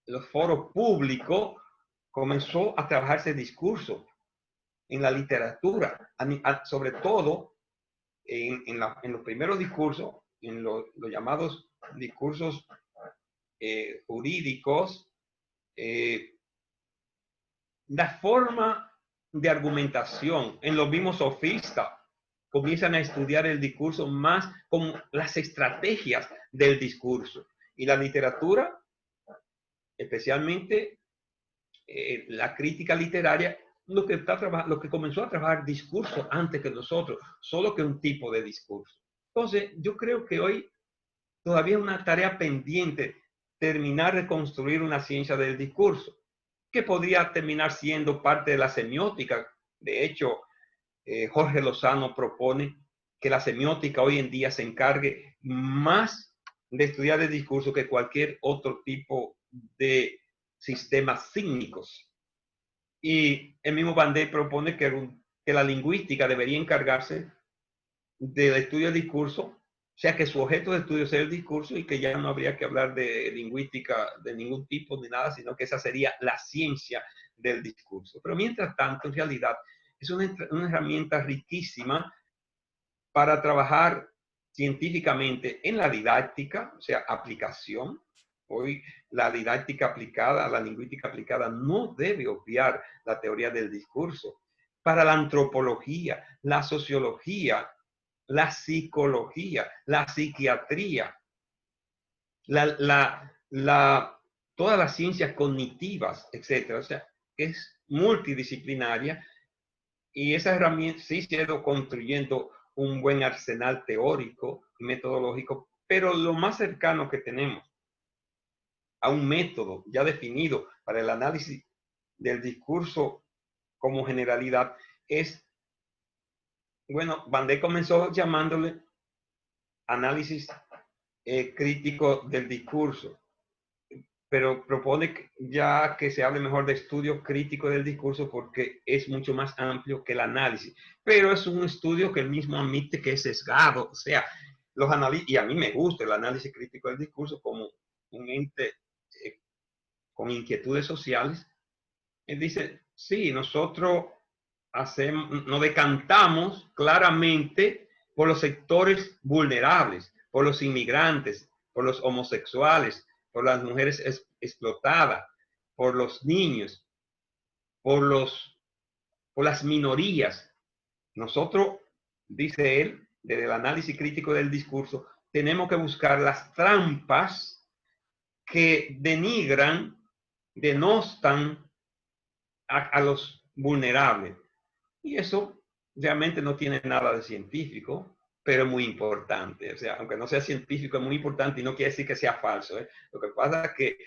en los foros públicos, comenzó a trabajarse discurso en la literatura, sobre todo en los primeros discursos, en los llamados discursos jurídicos, la forma de argumentación en los mismos sofistas comienzan a estudiar el discurso más con las estrategias del discurso. Y la literatura, especialmente la crítica literaria, lo que comenzó a trabajar discurso antes que nosotros, solo que un tipo de discurso. Entonces, yo creo que hoy todavía es una tarea pendiente terminar de construir una ciencia del discurso, que podría terminar siendo parte de la semiótica. De hecho, Jorge Lozano propone que la semiótica hoy en día se encargue más de estudiar el discurso que cualquier otro tipo de sistemas cínicos. Y el mismo Van Dey propone que la lingüística debería encargarse del estudio del discurso, o sea, que su objeto de estudio sea el discurso y que ya no habría que hablar de lingüística de ningún tipo ni nada, sino que esa sería la ciencia del discurso. Pero mientras tanto, en realidad, es una herramienta riquísima para trabajar científicamente en la didáctica, o sea, aplicación. Hoy la didáctica aplicada, la lingüística aplicada, no debe obviar la teoría del discurso. Para la antropología, la sociología, la psicología, la psiquiatría, todas las ciencias cognitivas, etcétera. O sea, es multidisciplinaria y esa herramienta sí se ha ido construyendo un buen arsenal teórico y metodológico, pero lo más cercano que tenemos a un método ya definido para el análisis del discurso como generalidad es, bueno, Van Dey comenzó llamándole análisis crítico del discurso, pero propone ya que se hable mejor de estudio crítico del discurso porque es mucho más amplio que el análisis, pero es un estudio que él mismo admite que es sesgado, o sea, y a mí me gusta el análisis crítico del discurso como un ente con inquietudes sociales. Él dice, sí, nosotros nos decantamos claramente por los sectores vulnerables, por los inmigrantes, por los homosexuales, por las mujeres explotadas, por los niños, por las minorías. Nosotros, dice él, desde el análisis crítico del discurso, tenemos que buscar las trampas que denigran, denostan a los vulnerables. Y eso realmente no tiene nada de científico, pero es muy importante. O sea, aunque no sea científico, es muy importante y no quiere decir que sea falso. Lo que pasa es que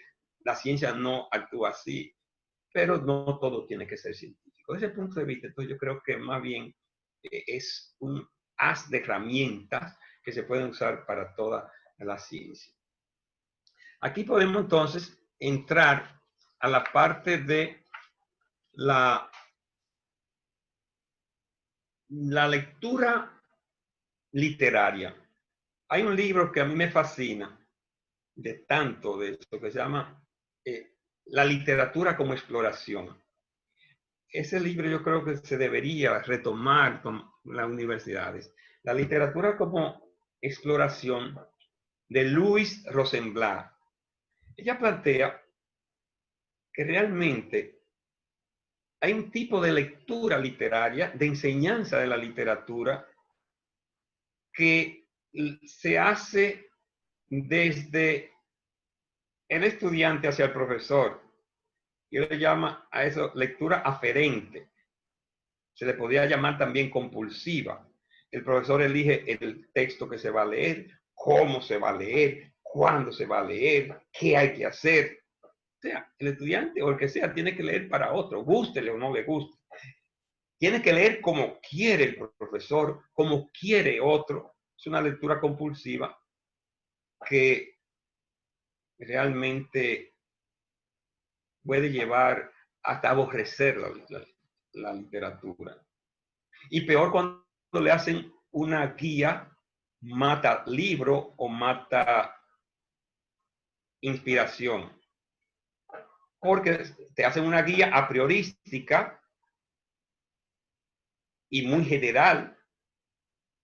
la ciencia no actúa así, pero no todo tiene que ser científico. Desde ese punto de vista, entonces yo creo que más bien es un haz de herramientas que se pueden usar para toda la ciencia. Aquí podemos entonces entrar a la parte de la lectura literaria. Hay un libro que a mí me fascina, de tanto de esto, que se llama La literatura como exploración. Ese libro yo creo que se debería retomar con las universidades. La literatura como exploración de Louise Rosenblatt. Ella plantea que realmente hay un tipo de lectura literaria, de enseñanza de la literatura, que se hace desde el estudiante hacia el profesor. Y él le llama a eso lectura aferente. Se le podría llamar también compulsiva. El profesor elige el texto que se va a leer, cómo se va a leer, cuándo se va a leer, qué hay que hacer. O sea, el estudiante o el que sea tiene que leer para otro, gústele o no le guste. Tiene que leer como quiere el profesor, como quiere otro. Es una lectura compulsiva que realmente puede llevar hasta aborrecer la literatura. Y peor cuando le hacen una guía mata libro o mata inspiración. Porque te hacen una guía a priorística y muy general.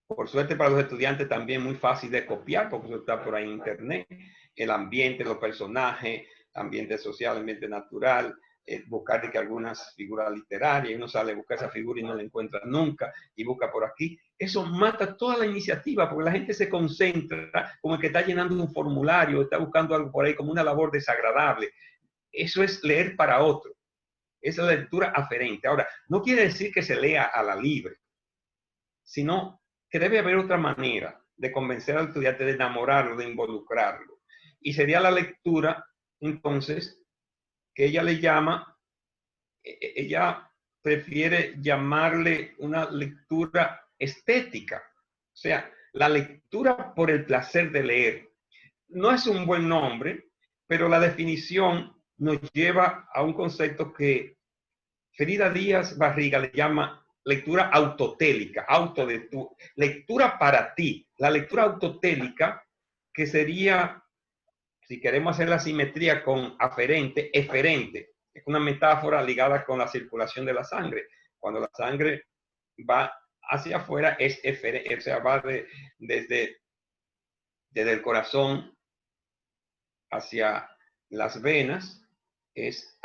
Por suerte para los estudiantes también muy fácil de copiar, porque eso está por ahí en internet. El ambiente, los personajes, ambiente social, ambiente natural, buscar de que algunas figuras literarias, y uno sale a buscar esa figura y no la encuentra nunca, y busca por aquí. Eso mata toda la iniciativa, porque la gente se concentra como el que está llenando un formulario, está buscando algo por ahí como una labor desagradable. Eso es leer para otro. Esa es la lectura aferente. Ahora, no quiere decir que se lea a la libre, sino que debe haber otra manera de convencer al estudiante, de enamorarlo, de involucrarlo. Y sería la lectura, entonces, que ella le llama, ella prefiere llamarle una lectura estética. O sea, la lectura por el placer de leer. No es un buen nombre, pero la definición nos lleva a un concepto que Frida Díaz Barriga le llama lectura autotélica, lectura para ti. La lectura autotélica, que sería, si queremos hacer la simetría con aferente, eferente, es una metáfora ligada con la circulación de la sangre. Cuando la sangre va hacia afuera, es eferente, o sea, va desde el corazón hacia las venas, es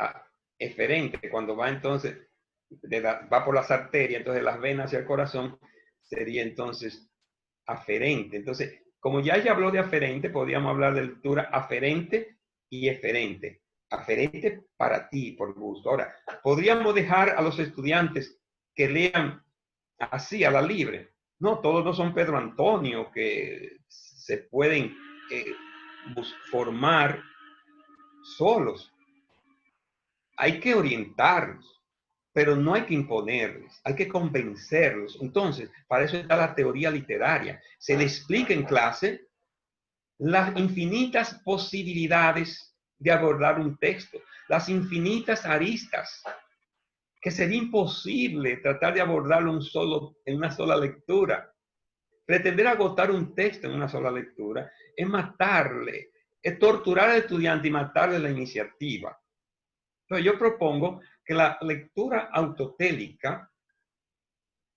eferente. Cuando va entonces, va por las arterias, entonces las venas hacia el corazón, sería entonces aferente. Entonces, como ya ella habló de aferente, podríamos hablar de lectura aferente y eferente. Aferente para ti, por gusto. Ahora, podríamos dejar a los estudiantes que lean así, a la libre. No, todos no son Pedro Antonio, que se pueden formar solos. Hay que orientarlos, pero no hay que imponerles, hay que convencerlos. Entonces, para eso está la teoría literaria. Se le explica en clase las infinitas posibilidades de abordar un texto, las infinitas aristas, que sería imposible tratar de abordarlo en una sola lectura. Pretender agotar un texto en una sola lectura es matarle, es torturar al estudiante y matarle la iniciativa. Entonces yo propongo que la lectura autotélica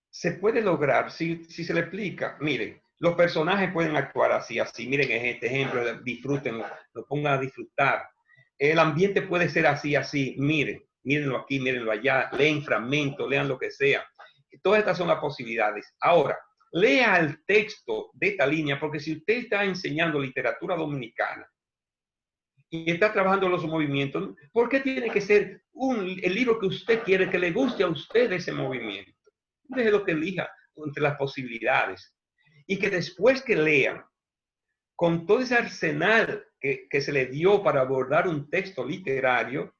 se puede lograr si se le explica, miren, los personajes pueden actuar así, así, miren este ejemplo, disfrútenlo, lo pongan a disfrutar. El ambiente puede ser así, así, miren, mírenlo aquí, mírenlo allá, leen fragmentos, lean lo que sea. Todas estas son las posibilidades. Ahora, lea el texto de esta línea, porque si usted está enseñando literatura dominicana y está trabajando los movimientos, ¿por qué tiene que ser el libro que usted quiere, que le guste a usted ese movimiento? Deje lo que elija entre las posibilidades. Y que después que lean, con todo ese arsenal que se le dio para abordar un texto literario,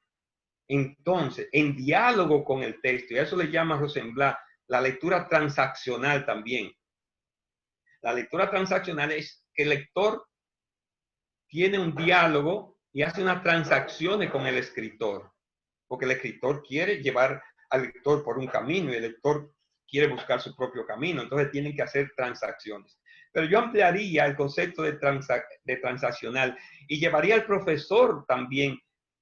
entonces, en diálogo con el texto, y a eso le llama Rosenblatt la lectura transaccional también. La lectura transaccional es que el lector tiene un diálogo y hace unas transacciones con el escritor, porque el escritor quiere llevar al lector por un camino y el lector quiere buscar su propio camino, entonces tienen que hacer transacciones. Pero yo ampliaría el concepto de transaccional y llevaría al profesor también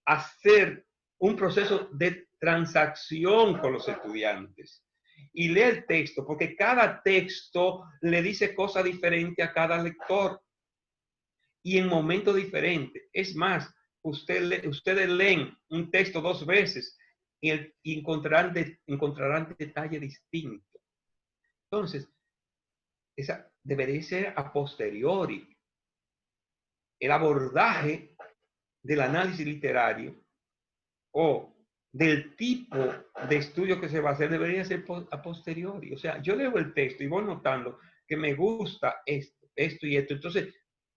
a hacer un proceso de transacción con los estudiantes. Y lee el texto, porque cada texto le dice cosas diferentes a cada lector y en momentos diferentes. Es más, ustedes leen un texto 2 veces y encontrarán detalle distinto. Entonces, esa debería ser a posteriori. El abordaje del análisis literario o del tipo de estudio que se va a hacer debería ser a posteriori. O sea, yo leo el texto y voy notando que me gusta esto y esto. Entonces,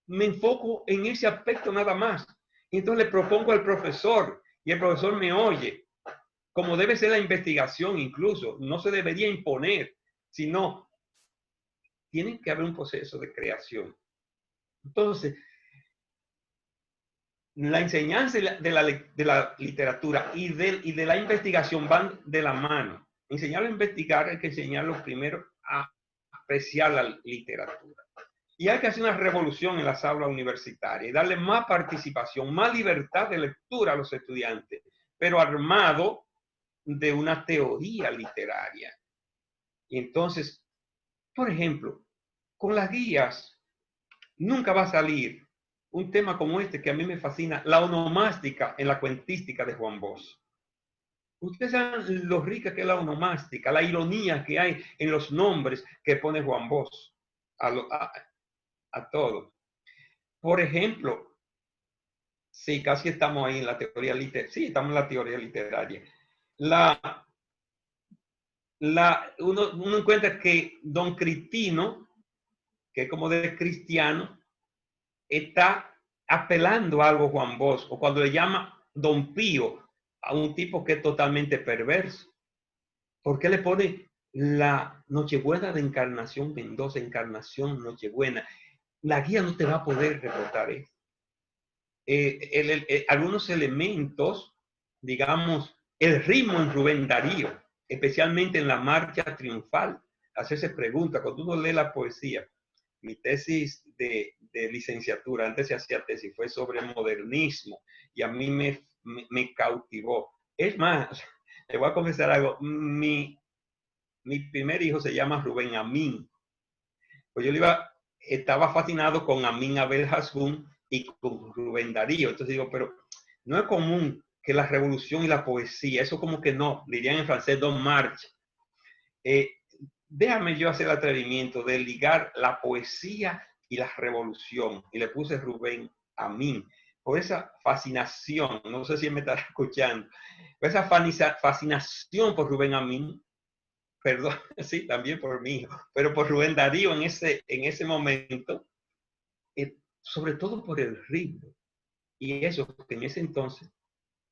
me enfoco en ese aspecto nada más. Y entonces le propongo al profesor y el profesor me oye. Como debe ser la investigación incluso. No se debería imponer, sino tiene que haber un proceso de creación. Entonces, la enseñanza de la literatura y de la investigación van de la mano. Enseñar a investigar hay que enseñarlos primero a apreciar la literatura. Y hay que hacer una revolución en las aulas universitarias y darle más participación, más libertad de lectura a los estudiantes, pero armado de una teoría literaria. Y entonces, por ejemplo, con las guías nunca va a salir un tema como este que a mí me fascina, la onomástica en la cuentística de Juan Bosch. Ustedes saben lo rica que es la onomástica, la ironía que hay en los nombres que pone Juan Bosch a todo. Por ejemplo, sí, casi estamos ahí en la teoría literaria. Sí, estamos en la teoría literaria. Uno encuentra que Don Cristino, que es como de cristiano, está apelando a algo Juan Bosch, o cuando le llama Don Pío a un tipo que es totalmente perverso. ¿Por qué le pone la Nochebuena de Encarnación Mendoza, Encarnación Nochebuena? La guía no te va a poder reportar eso. Algunos elementos, digamos, el ritmo en Rubén Darío, especialmente en la marcha triunfal, hacerse preguntas. Cuando uno lee la poesía, mi tesis de licenciatura, antes se hacía tesis, fue sobre modernismo y a mí me cautivó. Es más, le voy a confesar algo, mi primer hijo se llama Rubén Amín. Pues yo estaba fascinado con Amín Abel Hasbún y con Rubén Darío. Entonces digo, pero no es común que la revolución y la poesía, eso como que no, dirían en francés, don marche. Déjame yo hacer el atrevimiento de ligar la poesía y la revolución. Y le puse Rubén Amín. Por esa fascinación, no sé si me está escuchando, por esa fascinación por Rubén Amín, perdón, sí, también por mí, pero por Rubén Darío en ese momento, sobre todo por el ritmo. Y eso, que en ese entonces,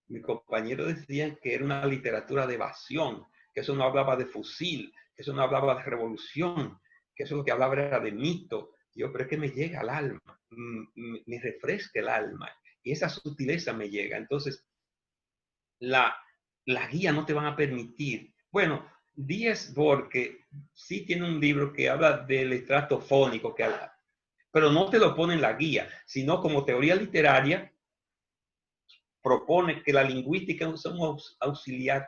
mis compañeros decían que era una literatura de evasión, que eso no hablaba de fusil, que eso no hablaba de revolución, que eso lo que hablaba era de mito. Yo, pero es que me llega al alma, me refresca el alma, y esa sutileza me llega. Entonces, la guía no te van a permitir. Bueno, Díez Borque sí tiene un libro que habla del estrato fónico, pero no te lo pone en la guía, sino como teoría literaria, propone que la lingüística es un auxiliar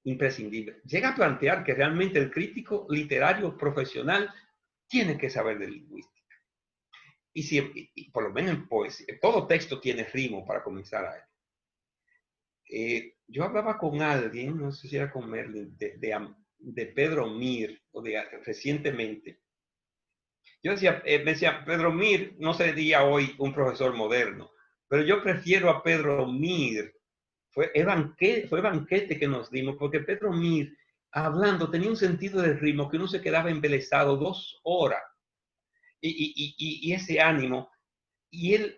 imprescindible. Llega a plantear que realmente el crítico literario profesional tiene que saber de lingüística. Y por lo menos en poesía, todo texto tiene ritmo para comenzar a él. Yo hablaba con alguien, no sé si era con Merlin, de Pedro Mir, recientemente. Yo me decía, Pedro Mir no sería hoy un profesor moderno, pero yo prefiero a Pedro Mir. Fue banquete que nos dimos, porque Pedro Mir, hablando, tenía un sentido de ritmo que uno se quedaba embelesado 2 horas. Y ese ánimo. Y él,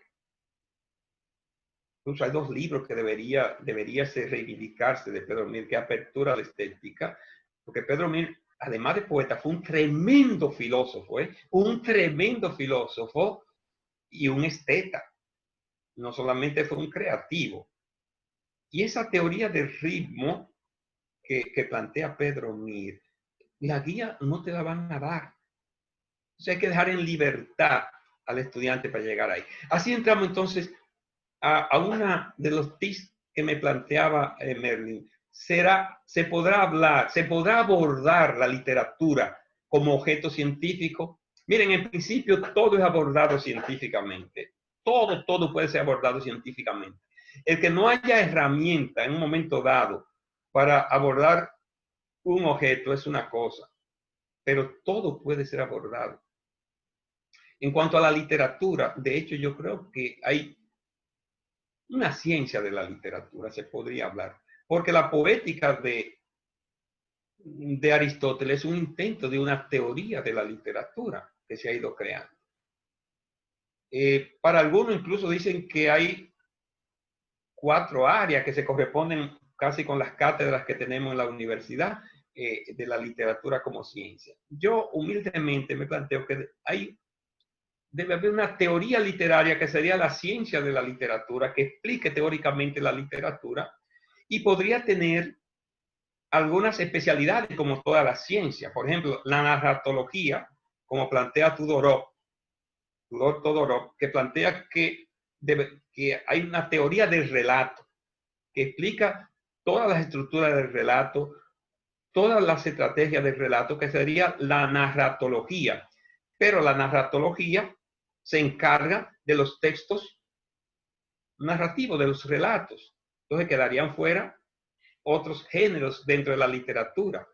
incluso hay 2 libros que debería reivindicarse de Pedro Mir, que es Apertura a la Estética, porque Pedro Mir, además de poeta, fue un tremendo filósofo, un tremendo filósofo y un esteta. No solamente fue un creativo. Y esa teoría del ritmo que plantea Pedro Mir, la guía no te la van a dar. O sea, hay que dejar en libertad al estudiante para llegar ahí. Así entramos entonces a una de los tips que me planteaba Merlin. Se podrá abordar la literatura como objeto científico. Miren, en principio todo es abordado científicamente. Todo puede ser abordado científicamente. El que no haya herramienta en un momento dado para abordar un objeto es una cosa, pero todo puede ser abordado. En cuanto a la literatura, de hecho, yo creo que hay una ciencia de la literatura, se podría hablar, porque la poética de Aristóteles es un intento de una teoría de la literatura que se ha ido creando. Para algunos incluso dicen que hay 4 áreas que se corresponden casi con las cátedras que tenemos en la universidad de la literatura como ciencia. Yo humildemente me planteo que debe haber una teoría literaria que sería la ciencia de la literatura, que explique teóricamente la literatura y podría tener algunas especialidades como toda la ciencia. Por ejemplo, la narratología, como plantea Tudor Todorov, que plantea que hay una teoría del relato que explica todas las estructuras del relato, todas las estrategias del relato, que sería la narratología. Pero la narratología se encarga de los textos narrativos, de los relatos. Entonces quedarían fuera otros géneros dentro de la literatura.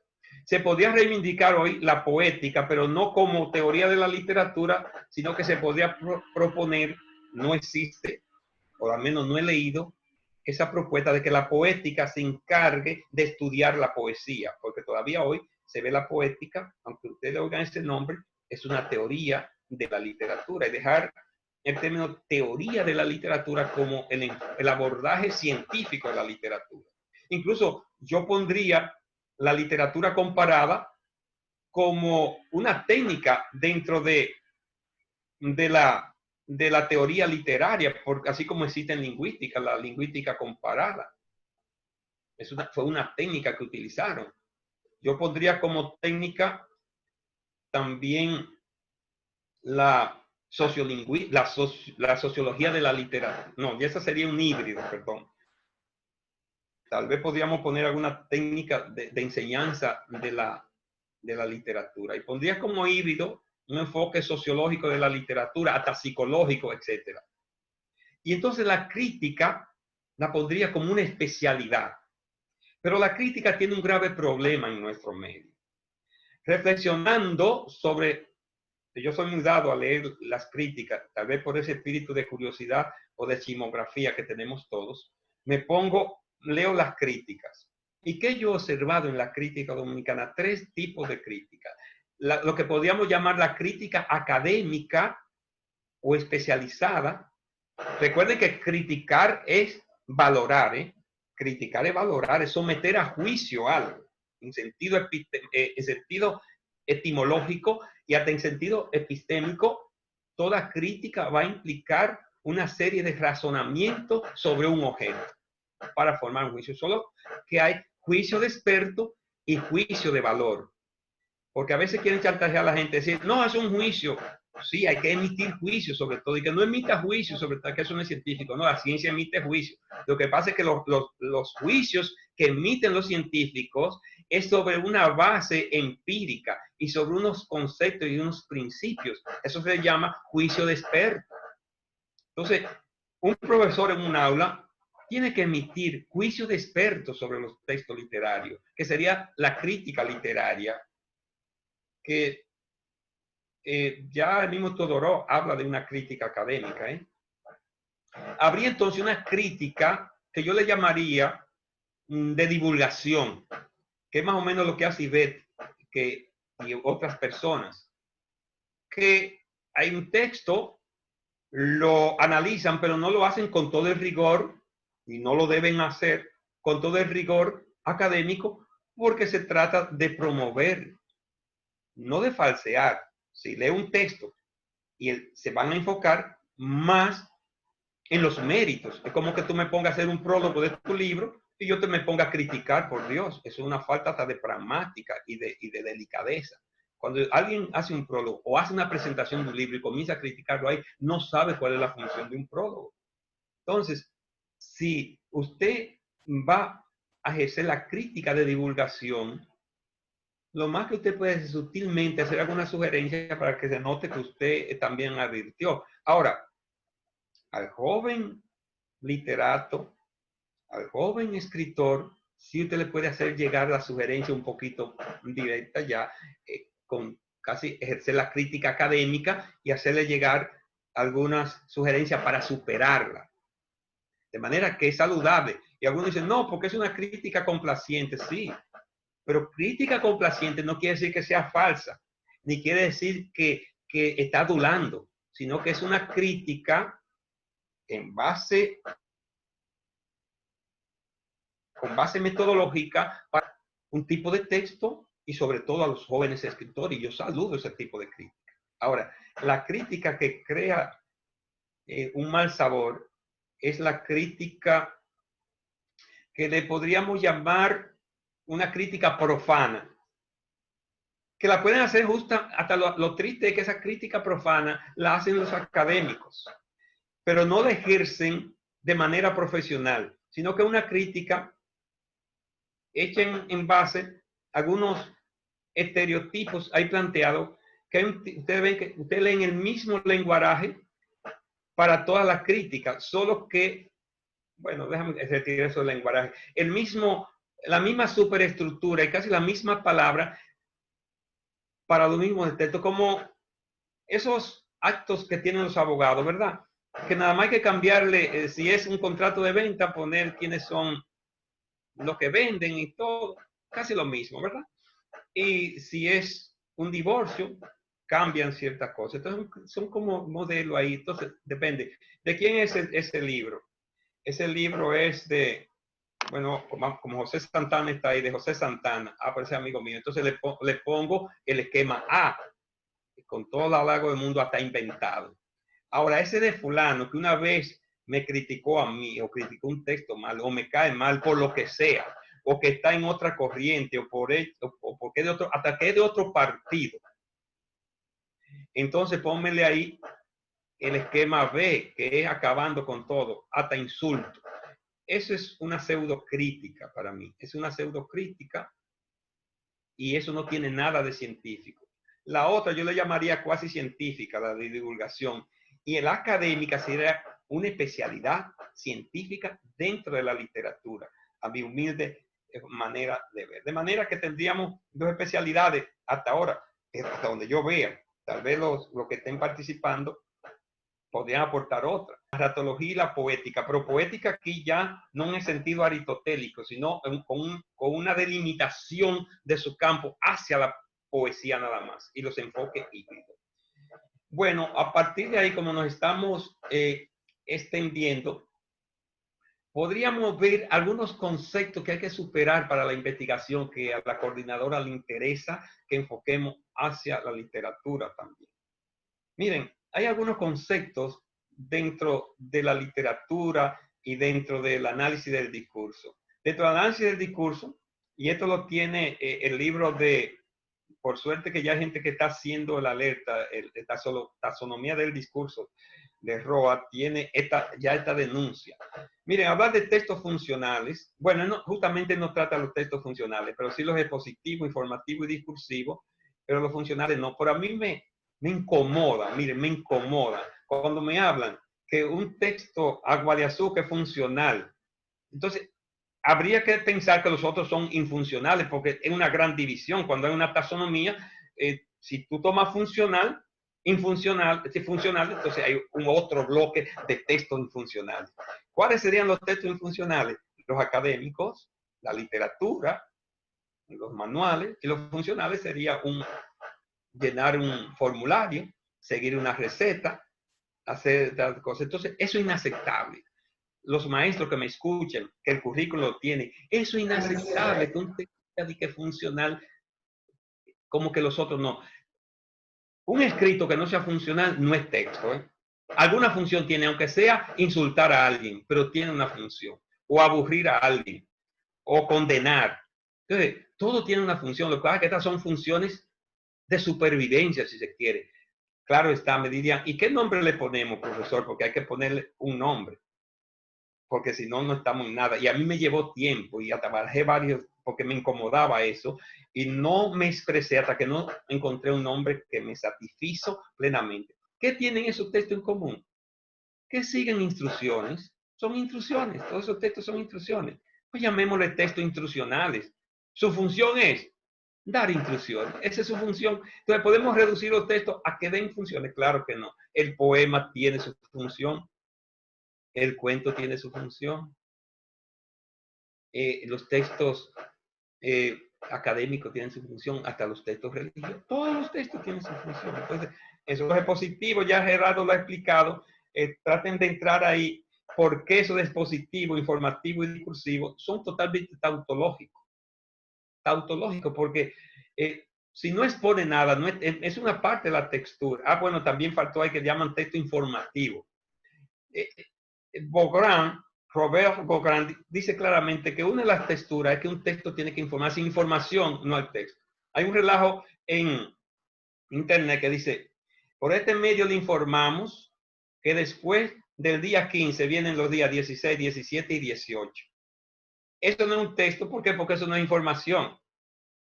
Se podría reivindicar hoy la poética, pero no como teoría de la literatura, sino que se podría proponer, no existe, o al menos no he leído, esa propuesta de que la poética se encargue de estudiar la poesía, porque todavía hoy se ve la poética, aunque usted le oigan ese nombre, es una teoría de la literatura, y dejar el término teoría de la literatura como el abordaje científico de la literatura. Incluso yo pondría la literatura comparada como una técnica dentro de la teoría literaria, porque así como existe en lingüística, la lingüística comparada. Fue una técnica que utilizaron. Yo pondría como técnica también la sociología de la literatura. No, y esa sería un híbrido, perdón. Tal vez podríamos poner alguna técnica de enseñanza de la literatura. Y pondría como híbrido un enfoque sociológico de la literatura, hasta psicológico, etc. Y entonces la crítica la pondría como una especialidad. Pero la crítica tiene un grave problema en nuestro medio. Reflexionando sobre, yo soy muy dado a leer las críticas, tal vez por ese espíritu de curiosidad o de chismografía que tenemos todos, leo las críticas. ¿Y qué yo he observado en la crítica dominicana? 3 tipos de crítica. Lo que podríamos llamar la crítica académica o especializada. Recuerden que criticar es valorar, criticar es valorar, es someter a juicio algo, en sentido etimológico y hasta en sentido epistémico. Toda crítica va a implicar una serie de razonamientos sobre un objeto para formar un juicio. Solo que hay juicio de experto y juicio de valor. Porque a veces quieren chantajear a la gente, decir, no, es un juicio. Sí, hay que emitir juicio sobre todo, y que no emita juicio sobre todo, que eso no es científico. No, la ciencia emite juicio. Lo que pasa es que los juicios que emiten los científicos es sobre una base empírica y sobre unos conceptos y unos principios. Eso se llama juicio de experto. Entonces, un profesor en un aula tiene que emitir juicio de expertos sobre los textos literarios, que sería la crítica literaria, que ya el mismo Todorov habla de una crítica académica. Habría entonces una crítica que yo le llamaría de divulgación, que es más o menos lo que hace Ivette y otras personas, que hay un texto, lo analizan, pero no lo hacen con todo el rigor, y no lo deben hacer con todo el rigor académico, porque se trata de promover, no de falsear. Si lee un texto y se van a enfocar más en los méritos, es como que tú me pongas a hacer un prólogo de tu libro y yo me ponga a criticar, por Dios, eso es una falta hasta de pragmática y de delicadeza. Cuando alguien hace un prólogo o hace una presentación de un libro y comienza a criticarlo ahí, no sabe cuál es la función de un prólogo. Entonces, si usted va a ejercer la crítica de divulgación, lo más que usted puede sutilmente hacer alguna sugerencia para que se note que usted también advirtió. Ahora, al joven literato al joven escritor, sí usted le puede hacer llegar la sugerencia un poquito directa ya, con casi ejercer la crítica académica y hacerle llegar algunas sugerencias para superarla. De manera que es saludable. Y algunos dicen, no, porque es una crítica complaciente. Sí, pero crítica complaciente no quiere decir que sea falsa, ni quiere decir que está adulando, sino que es una crítica con base metodológica para un tipo de texto y sobre todo a los jóvenes escritores. Y yo saludo ese tipo de crítica. Ahora, la crítica que crea un mal sabor es la crítica que le podríamos llamar una crítica profana, que la pueden hacer justa, hasta lo triste es que esa crítica profana la hacen los académicos, pero no la ejercen de manera profesional, sino que una crítica hecha en base a algunos estereotipos ahí planteados, que ustedes ven que ustedes leen el mismo lenguaje para todas las críticas, solo que, bueno, déjame retirar eso del lenguaje, la misma superestructura y casi la misma palabra para lo mismo de texto, como esos actos que tienen los abogados, ¿verdad? Que nada más hay que cambiarle, si es un contrato de venta, poner quiénes son los que venden y todo, casi lo mismo, ¿verdad? Y si es un divorcio, cambian ciertas cosas. Entonces, son como modelo ahí. Entonces, depende. ¿De quién es ese libro? Ese libro es de, bueno, como José Santana está ahí, de José Santana. Ah, pues ese amigo mío. Entonces le pongo el esquema A, con todo el halago del mundo hasta inventado. Ahora, ese de fulano que una vez me criticó a mí, o criticó un texto mal, o me cae mal por lo que sea, o que está en otra corriente, o porque es de otro, hasta que es de otro partido. Entonces, pónmele ahí el esquema B, que es acabando con todo, hasta insulto. Eso es una pseudocrítica para mí. Es una pseudocrítica y eso no tiene nada de científico. La otra yo le llamaría cuasi científica, la de divulgación. Y la académica sería una especialidad científica dentro de la literatura, a mi humilde manera de ver. De manera que tendríamos dos especialidades hasta ahora, hasta donde yo vea. Tal vez los que estén participando podrían aportar otra. La narratología y la poética, pero poética aquí ya no en el sentido aristotélico, sino con una delimitación de su campo hacia la poesía nada más y los enfoques híbridos. Bueno, a partir de ahí, como nos estamos extendiendo, podríamos ver algunos conceptos que hay que superar para la investigación que a la coordinadora le interesa que enfoquemos hacia la literatura también. Miren, hay algunos conceptos dentro de la literatura y dentro del análisis del discurso. Dentro del análisis del discurso, y esto lo tiene el libro de, por suerte que ya hay gente que está haciendo la alerta, taxonomía del discurso de Roa, tiene ya esta denuncia. Miren, hablar de textos funcionales, bueno, justamente no trata los textos funcionales, pero sí los expositivos, informativos y discursivos, pero los funcionales no. Pero a mí me incomoda, miren, me incomoda cuando me hablan que un texto agua de azúcar es funcional. Entonces, habría que pensar que los otros son infuncionales porque es una gran división. Cuando hay una taxonomía, si tú tomas funcional, infuncional, funcional, entonces hay un otro bloque de textos infuncionales. ¿Cuáles serían los textos infuncionales? Los académicos, la literatura, los manuales, y los funcionales sería llenar un formulario, seguir una receta, hacer tal cosa. Entonces, eso es inaceptable. Los maestros que me escuchen, que el currículo lo tiene, eso es inaceptable, que un texto que es funcional, como que los otros no. Un escrito que no sea funcional no es texto, ¿eh? Alguna función tiene, aunque sea insultar a alguien, pero tiene una función. O aburrir a alguien, o condenar. Entonces, todo tiene una función. Lo que pasa es que estas son funciones de supervivencia, si se quiere. Claro está, me dirían, ¿y qué nombre le ponemos, profesor? Porque hay que ponerle un nombre. Porque si no, no estamos en nada. Y a mí me llevó tiempo y trabajé varios, porque me incomodaba eso. Y no me expresé hasta que no encontré un nombre que me satisfizo plenamente. ¿Qué tienen esos textos en común? Que siguen instrucciones, son instrucciones, todos esos textos son instrucciones. Pues llamémosle textos instruccionales. Su función es dar instrucciones. Esa es su función. Entonces, ¿podemos reducir los textos a que den funciones? Claro que no. El poema tiene su función. El cuento tiene su función. Los textos académicos tienen su función, hasta los textos religiosos. Todos los textos tienen su función. Entonces, eso es positivo, ya Gerardo lo ha explicado. Traten de entrar ahí, porque eso de positivo, informativo y discursivo son totalmente tautológicos. Tautológicos, porque si no expone nada, no es una parte de la textura. Ah, bueno, también faltó ahí que llaman texto informativo. Robert Gauguin dice claramente que una de las texturas es que un texto tiene que informar sin información, no al texto. Hay un relajo en internet que dice, por este medio le informamos que después del día 15 vienen los días 16, 17 y 18. Eso no es un texto, ¿por qué? Porque eso no es información.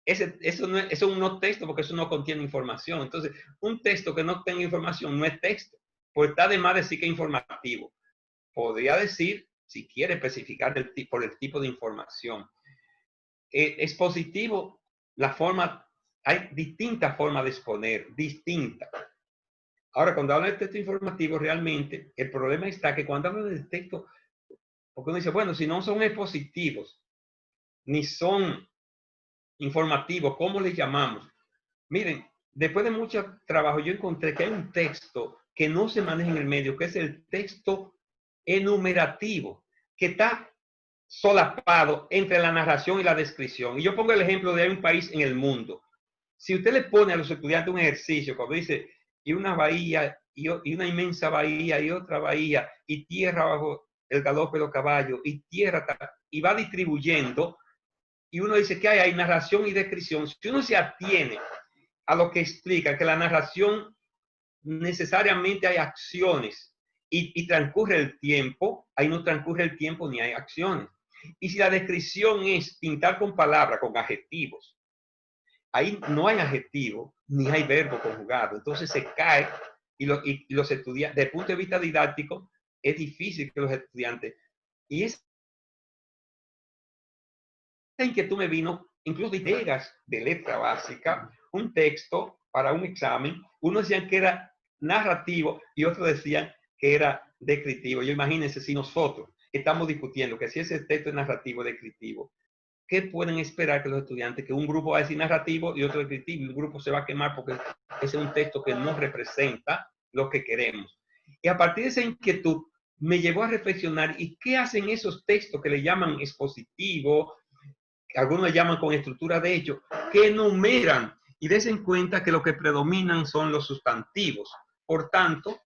Eso es un no texto, porque eso no contiene información. Entonces, un texto que no tenga información no es texto, pues está de más decir que es informativo. Podría decir, si quiere especificar por el tipo de información. Es positivo la forma, hay distintas formas de exponer, distintas. Ahora, cuando habla de texto informativo, realmente el problema está que cuando habla de texto, porque uno dice, bueno, si no son expositivos, ni son informativos, ¿cómo les llamamos? Miren, después de mucho trabajo, yo encontré que hay un texto que no se maneja en el medio, que es el texto enumerativo, que está solapado entre la narración y la descripción. Y yo pongo el ejemplo de un país en el mundo. Si usted le pone a los estudiantes un ejercicio, cuando dice, y una bahía, y una inmensa bahía, y otra bahía, y tierra bajo el galope de los caballos, y tierra, y va distribuyendo, y uno dice que hay narración y descripción. Si uno se atiene a lo que explica, que la narración necesariamente hay acciones, y transcurre el tiempo, ahí no transcurre el tiempo ni hay acciones. Y si la descripción es pintar con palabras, con adjetivos, ahí no hay adjetivo ni hay verbo conjugado. Entonces se cae y los estudiantes, desde el punto de vista didáctico, es difícil que los estudiantes, y esa inquietud me vino incluso de ideas de letra básica, un texto para un examen, unos decían que era narrativo y otros decían que era descriptivo. Yo imagínense si nosotros estamos discutiendo que si ese texto es narrativo o descriptivo, ¿qué pueden esperar que los estudiantes? Que un grupo va a decir narrativo y otro descriptivo, y un grupo se va a quemar porque ese es un texto que no representa lo que queremos. Y a partir de esa inquietud me llevó a reflexionar, ¿y qué hacen esos textos que le llaman expositivo? Algunos le llaman con estructura de hecho, que enumeran y den cuenta que lo que predominan son los sustantivos. Por tanto,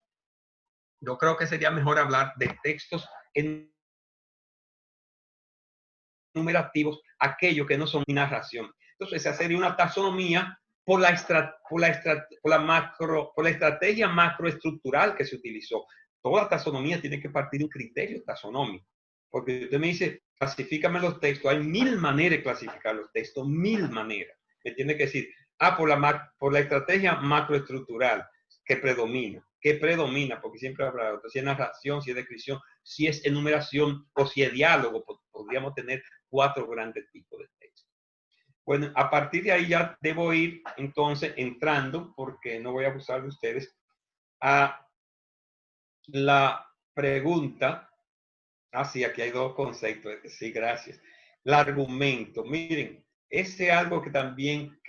yo creo que sería mejor hablar de textos enumerativos, aquellos que no son narración. Entonces, se hace una taxonomía por la estrategia macroestructural que se utilizó. Toda taxonomía tiene que partir de un criterio taxonómico. Porque usted me dice, clasifícame los textos. Hay 1000 maneras de clasificar los textos, 1000 maneras. Me tiene que decir, por la estrategia macroestructural que predomina, porque siempre habrá otro, si es narración, si es descripción, si es enumeración o si es diálogo, podríamos tener 4 grandes tipos de textos. Bueno, a partir de ahí ya debo ir entonces entrando, porque no voy a abusar de ustedes, a la pregunta. Ah, sí, aquí hay 2 conceptos. Sí, gracias. El argumento. Miren, ese es algo que también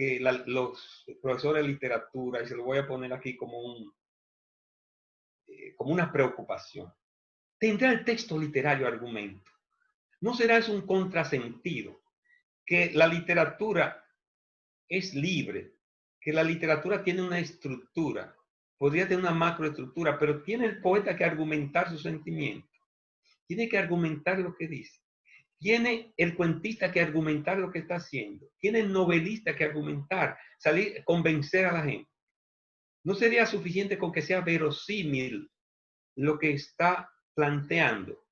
los profesores de literatura, y se lo voy a poner aquí como una preocupación. ¿Tendrá el texto literario argumento? ¿No será eso un contrasentido? Que la literatura es libre, que la literatura tiene una estructura, podría tener una macroestructura, pero tiene el poeta que argumentar sus sentimientos, tiene que argumentar lo que dice, tiene el cuentista que argumentar lo que está haciendo, tiene el novelista que argumentar, convencer a la gente. ¿No sería suficiente con que sea verosímil lo que está planteando?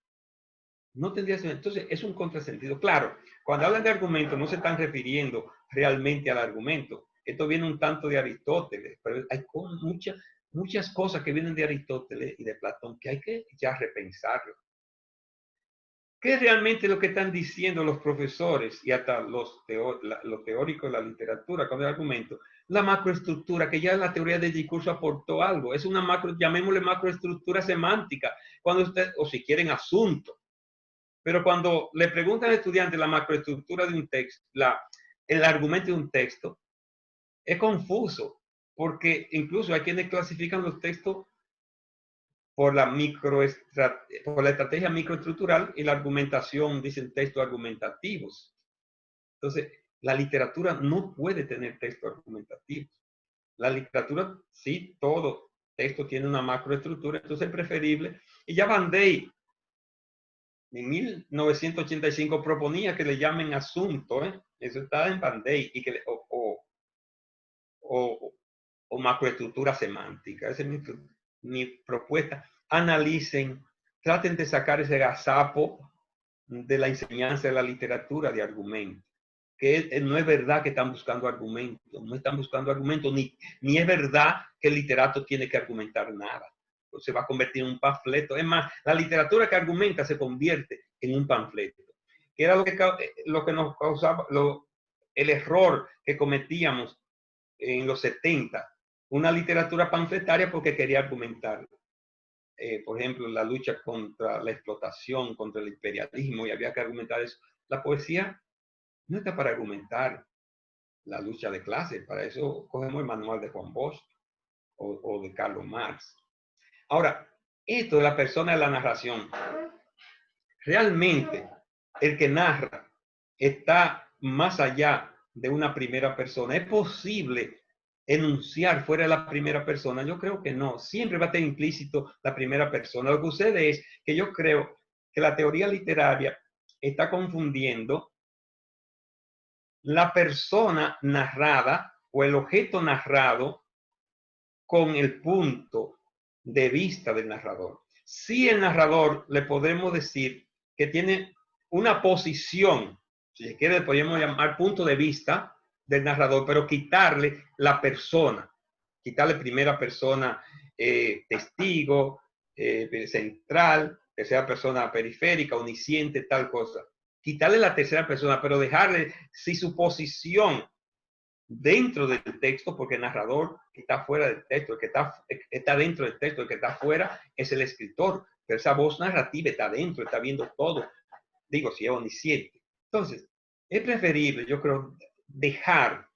No tendría sentido. Entonces, es un contrasentido. Claro, cuando hablan de argumento, no se están refiriendo realmente al argumento. Esto viene un tanto de Aristóteles, pero hay muchas cosas que vienen de Aristóteles y de Platón que hay que ya repensarlo. ¿Qué es realmente lo que están diciendo los profesores y hasta los teóricos de la literatura con el argumento? La macroestructura, que ya la teoría del discurso aportó algo. Es una llamémosle macroestructura semántica, cuando usted, o si quieren, asunto. Pero cuando le preguntan al estudiante la macroestructura de un texto, el argumento de un texto, es confuso, porque incluso hay quienes clasifican los textos por la estrategia microestructural y la argumentación, dicen textos argumentativos. Entonces, la literatura no puede tener textos argumentativos. La literatura, sí, todo texto tiene una macroestructura, entonces es preferible. Y ya Van Dey, en 1985, proponía que le llamen asunto, eso está en Van Dey, y que, o macroestructura semántica. Esa es mi propuesta. Analicen, traten de sacar ese gazapo de la enseñanza de la literatura de argumentos. Que no es verdad que están buscando argumentos, no están buscando argumentos, ni es verdad que el literato tiene que argumentar nada. Se va a convertir en un panfleto. Es más, la literatura que argumenta se convierte en un panfleto. Que era lo que nos causaba el error que cometíamos en los 70. Una literatura panfletaria porque quería argumentar. Por ejemplo, la lucha contra la explotación, contra el imperialismo, y había que argumentar eso. La poesía no está para argumentar la lucha de clases, para eso cogemos el manual de Juan Bosch o de Carlos Marx. Ahora, esto de la persona de la narración, realmente el que narra está más allá de una primera persona. ¿Es posible enunciar fuera de la primera persona? Yo creo que no. Siempre va a tener implícito la primera persona. Lo que sucede es que yo creo que la teoría literaria está confundiendo la persona narrada o el objeto narrado con el punto de vista del narrador. Si el narrador le podemos decir que tiene una posición, si se quiere, le podemos llamar punto de vista del narrador, pero quitarle la persona, quitarle primera persona, testigo, central, tercera persona periférica, omnisciente, tal cosa. Quitarle la tercera persona, pero dejarle si su posición dentro del texto, porque el narrador que está fuera del texto, el que está dentro del texto, el que está fuera es el escritor, pero esa voz narrativa está dentro, está viendo todo, digo, si es omnisciente. Entonces, es preferible, yo creo, dejar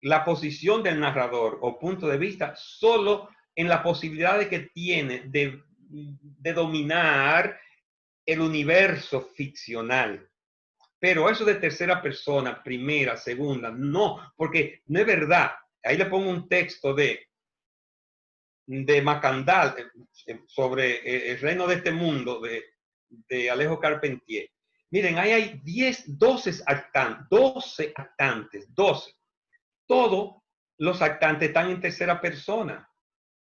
la posición del narrador o punto de vista solo en la posibilidad de que tiene de dominar el universo ficcional. Pero eso de tercera persona, primera, segunda, no, porque no es verdad. Ahí le pongo un texto de Macandal sobre el reino de este mundo de Alejo Carpentier. Miren, ahí hay 12 actantes. Todos los actantes están en tercera persona.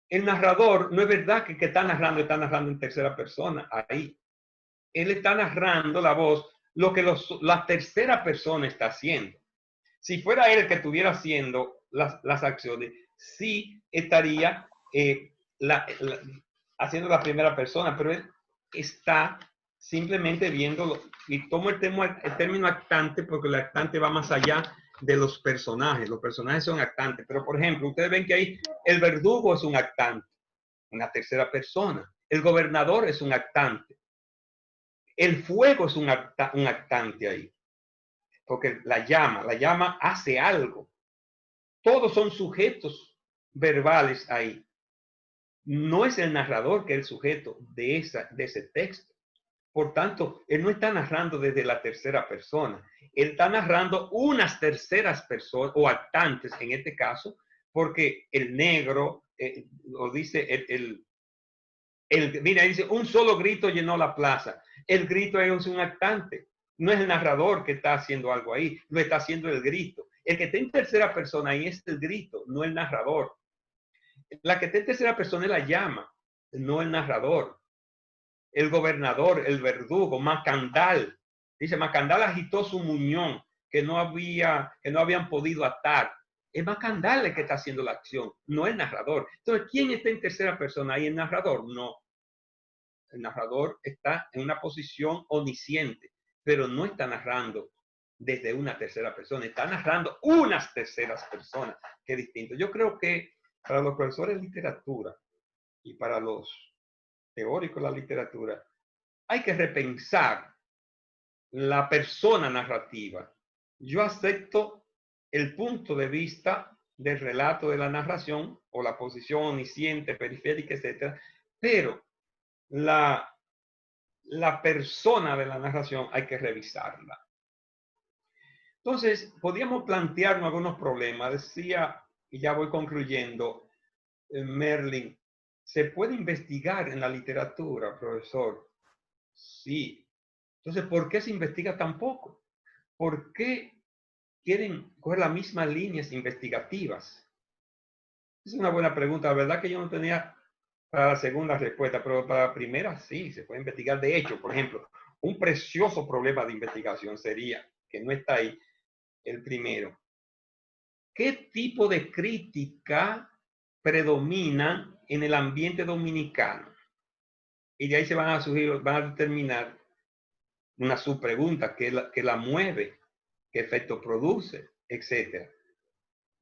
El narrador, no es verdad que está narrando en tercera persona. Ahí. Él está narrando la voz, lo que la tercera persona está haciendo. Si fuera él el que estuviera haciendo las acciones, sí estaría haciendo la primera persona, pero él está simplemente viendo, y tomo el término actante porque el actante va más allá de los personajes. Los personajes son actantes, pero por ejemplo, ustedes ven que ahí el verdugo es un actante, una tercera persona. El gobernador es un actante. El fuego es un actante ahí, porque la llama hace algo. Todos son sujetos verbales ahí. No es el narrador que es el sujeto de ese texto. Por tanto, él no está narrando desde la tercera persona. Él está narrando unas terceras personas, o actantes en este caso, porque el negro, lo dice mira, dice, un solo grito llenó la plaza. El grito es un actante. No es el narrador que está haciendo algo ahí, lo está haciendo el grito. El que está en tercera persona ahí es el grito, no el narrador. La que está en tercera persona es la llama, no el narrador. El gobernador, el verdugo, Macandal. Dice, Macandal agitó su muñón que no habían podido atar. Es Macandal el que está haciendo la acción, no el narrador. Entonces, ¿quién está en tercera persona ahí? ¿El narrador? No. el narrador está en una posición omnisciente, pero no está narrando desde una tercera persona, está narrando unas terceras personas, que es distinto. Yo creo que para los profesores de literatura y para los teóricos de la literatura, hay que repensar la persona narrativa. Yo acepto el punto de vista del relato de la narración o la posición omnisciente, periférica, etcétera, pero la persona de la narración hay que revisarla. Entonces, podríamos plantearnos algunos problemas. Decía, y ya voy concluyendo, Merlin, ¿se puede investigar en la literatura, profesor? Sí. Entonces, ¿por qué se investiga tan poco? ¿Por qué quieren coger las mismas líneas investigativas? Es una buena pregunta. La verdad que yo no tenía para la segunda respuesta, pero para la primera sí, se puede investigar. De hecho, por ejemplo, un precioso problema de investigación sería, que no está ahí, el primero. ¿Qué tipo de crítica predomina en el ambiente dominicano? Y de ahí se van a surgir, van a determinar una subpregunta, ¿qué la mueve? ¿Qué efecto produce? Etcétera.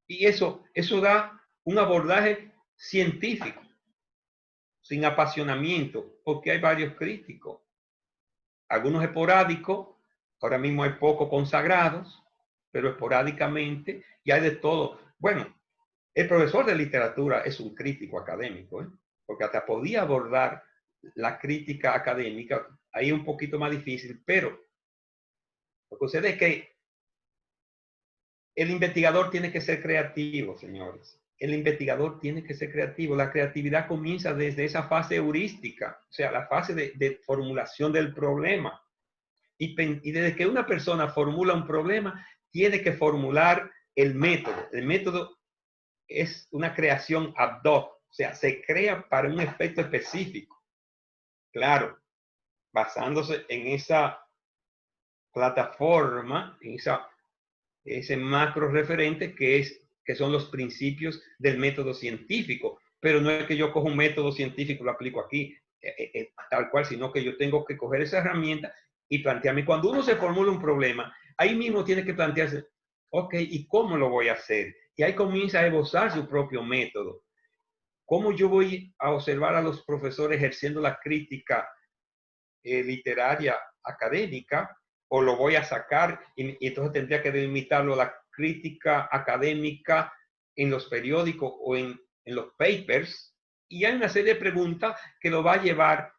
Y eso da un abordaje científico, sin apasionamiento, porque hay varios críticos. Algunos esporádicos, ahora mismo hay pocos consagrados, pero esporádicamente, y hay de todo. Bueno, el profesor de literatura es un crítico académico, porque hasta podía abordar la crítica académica, ahí un poquito más difícil, pero lo que sucede es que el investigador tiene que ser creativo, señores. El investigador tiene que ser creativo. La creatividad comienza desde esa fase heurística, o sea, la fase de formulación del problema. Y desde que una persona formula un problema, tiene que formular el método. El método es una creación ad hoc, o sea, se crea para un efecto específico. Claro, basándose en esa plataforma, en ese macro referente que son los principios del método científico. Pero no es que yo cojo un método científico y lo aplico aquí, tal cual, sino que yo tengo que coger esa herramienta y plantearme. Cuando uno se formula un problema, ahí mismo tiene que plantearse, ok, ¿y cómo lo voy a hacer? Y ahí comienza a esbozar su propio método. ¿Cómo yo voy a observar a los profesores ejerciendo la crítica literaria académica? ¿O lo voy a sacar y entonces tendría que delimitarlo a la crítica académica en los periódicos o en los papers? Y hay una serie de preguntas que lo va a llevar,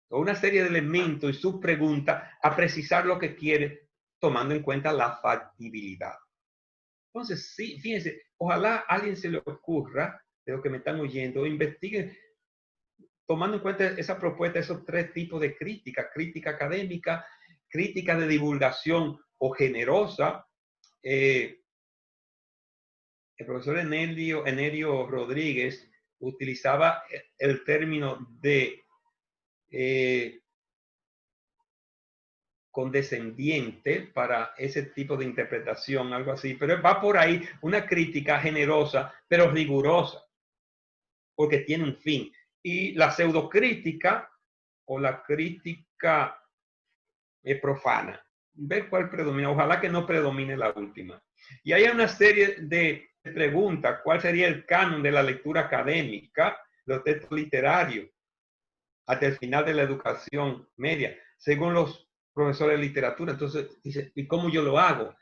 o una serie de elementos y subpreguntas, a precisar lo que quiere, tomando en cuenta la factibilidad. Entonces, sí, fíjense, ojalá a alguien se le ocurra, de lo que me están oyendo, investiguen, tomando en cuenta esa propuesta, esos tres tipos de crítica: crítica académica, crítica de divulgación o generosa. El profesor Enerio Rodríguez utilizaba el término de condescendiente para ese tipo de interpretación, algo así, pero va por ahí, una crítica generosa, pero rigurosa, porque tiene un fin. Y la pseudocrítica o la crítica profana, ver cuál predomina, ojalá que no predomine la última. Y hay una serie de preguntas: ¿cuál sería el canon de la lectura académica, los textos literarios, hasta el final de la educación media, según los profesores de literatura? Entonces, dice, ¿y cómo yo lo hago?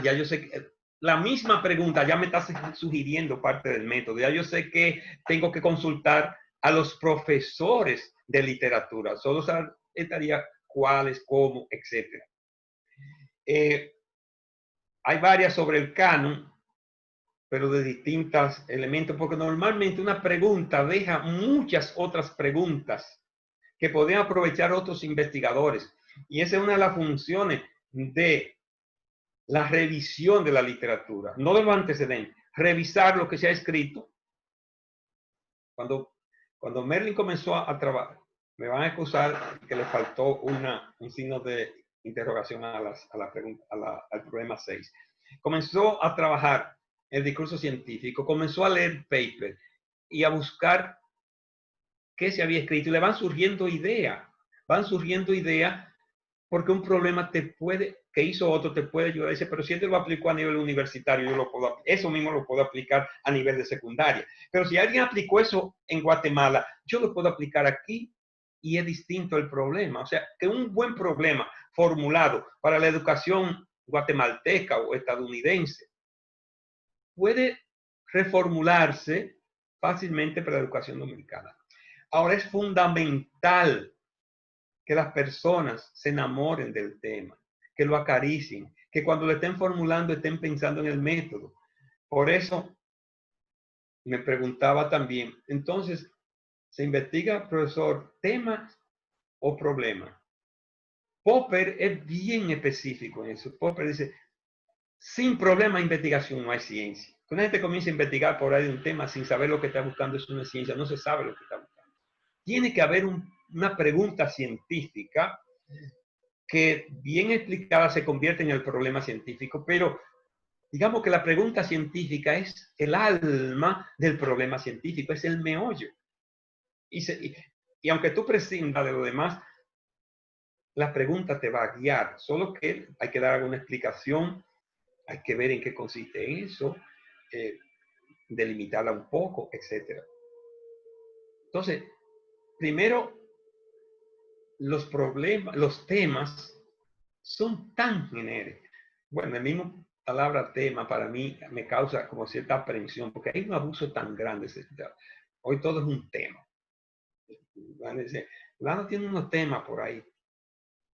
Ya yo sé que la misma pregunta ya me está sugiriendo parte del método. Ya yo sé que tengo que consultar a los profesores de literatura. Solo estaría cuáles, cómo, etcétera. Hay varias sobre el canon, pero de distintos elementos, porque normalmente una pregunta deja muchas otras preguntas que podrían aprovechar otros investigadores. Y esa es una de las funciones de la revisión de la literatura, no de los antecedentes, revisar lo que se ha escrito. Cuando Merlin comenzó a trabajar, me van a excusar que le faltó un signo de interrogación al problema 6. Comenzó a trabajar el discurso científico, comenzó a leer paper y a buscar qué se había escrito y le van surgiendo ideas. Van surgiendo ideas porque un problema que hizo otro te puede ayudar. Dice, pero si él lo aplicó a nivel universitario, yo lo puedo aplicar. Eso mismo lo puedo aplicar a nivel de secundaria. Pero si alguien aplicó eso en Guatemala, yo lo puedo aplicar aquí y es distinto el problema. O sea, que un buen problema formulado para la educación guatemalteca o estadounidense puede reformularse fácilmente para la educación dominicana. Ahora es fundamental que las personas se enamoren del tema, que lo acaricien, que cuando lo estén formulando estén pensando en el método. Por eso me preguntaba también, entonces, ¿se investiga, profesor, temas o problemas? Popper es bien específico en eso. Popper dice, sin problema de investigación no hay ciencia. Cuando la gente comienza a investigar por ahí de un tema sin saber lo que está buscando, es una ciencia, no se sabe lo que está buscando. Tiene que haber una pregunta científica que bien explicada se convierte en el problema científico, pero digamos que la pregunta científica es el alma del problema científico, es el meollo. Y aunque tú prescindas de lo demás, la pregunta te va a guiar, solo que hay que dar alguna explicación, hay que ver en qué consiste eso, delimitarla un poco, etc. Entonces, primero, los problemas, los temas son tan genéricos. Bueno, la misma palabra tema para mí me causa como cierta aprensión, porque hay un abuso tan grande. Hoy todo es un tema. Van a decir, no tiene unos temas por ahí.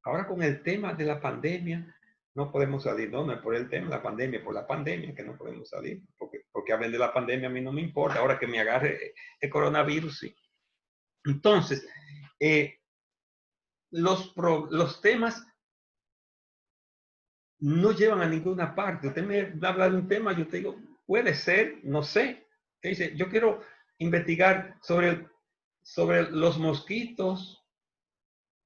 Ahora con el tema de la pandemia, no podemos salir. No es por el tema de la pandemia, por la pandemia que no podemos salir. Porque hablen de la pandemia a mí no me importa. Ahora que me agarre el coronavirus, sí. Entonces, los temas no llevan a ninguna parte. Usted me habla de un tema, yo te digo, puede ser, no sé. Usted dice, yo quiero investigar sobre los mosquitos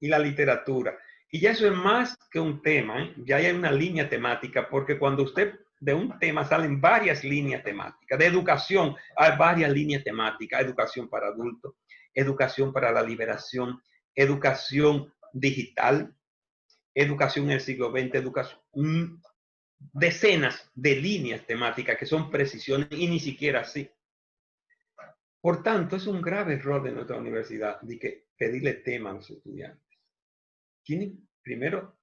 y la literatura. Y ya eso es más que un tema, ¿eh? Ya hay una línea temática, porque cuando usted de un tema salen varias líneas temáticas. De educación hay varias líneas temáticas. Educación para adultos, educación para la liberación, educación digital, educación en el siglo XX, educación, decenas de líneas temáticas que son precisiones y ni siquiera así. Por tanto, es un grave error de nuestra universidad de que pedirle tema a los estudiantes. Tienen, primero,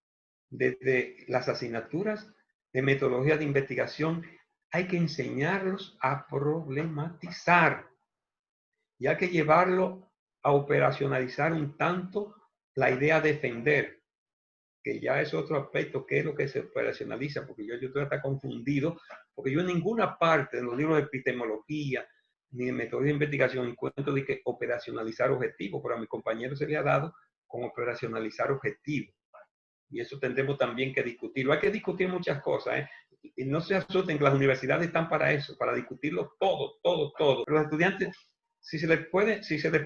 desde las asignaturas de metodología de investigación, hay que enseñarlos a problematizar y hay que llevarlo a operacionalizar un tanto la idea de defender, que ya es otro aspecto, que es lo que se operacionaliza, porque yo estoy hasta confundido, porque yo en ninguna parte de los libros de epistemología ni de metodología de investigación encuentro de que operacionalizar objetivos, pero a mi compañero se le ha dado con operacionalizar objetivos. Y eso tendremos también que discutirlo. Hay que discutir muchas cosas, ¿eh? Y no se asusten, que las universidades están para eso, para discutirlo todo, todo, todo. Pero los estudiantes, si se les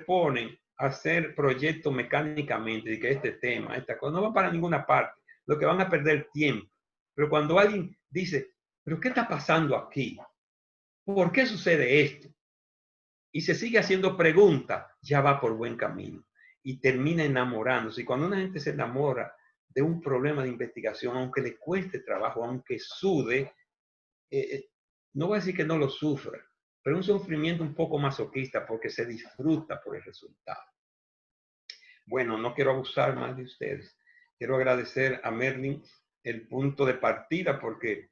ponen a hacer proyectos mecánicamente, de que este tema, esta cosa, no van para ninguna parte. Lo que van a perder tiempo. Pero cuando alguien dice, ¿pero qué está pasando aquí? ¿Por qué sucede esto? Y se sigue haciendo preguntas, ya va por buen camino. Y termina enamorándose. Y cuando una gente se enamora de un problema de investigación, aunque le cueste trabajo, aunque sude, no voy a decir que no lo sufra, pero un sufrimiento un poco masoquista porque se disfruta por el resultado. Bueno, no quiero abusar más de ustedes. Quiero agradecer a Merlin el punto de partida porque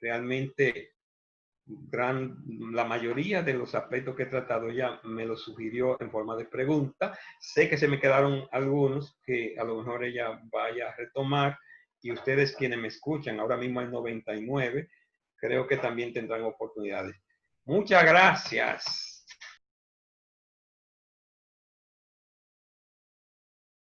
realmente la mayoría de los aspectos que he tratado ya me lo sugirió en forma de pregunta. Sé que se me quedaron algunos que a lo mejor ella vaya a retomar y ustedes quienes me escuchan, ahora mismo hay 99, creo que también tendrán oportunidades. Muchas gracias.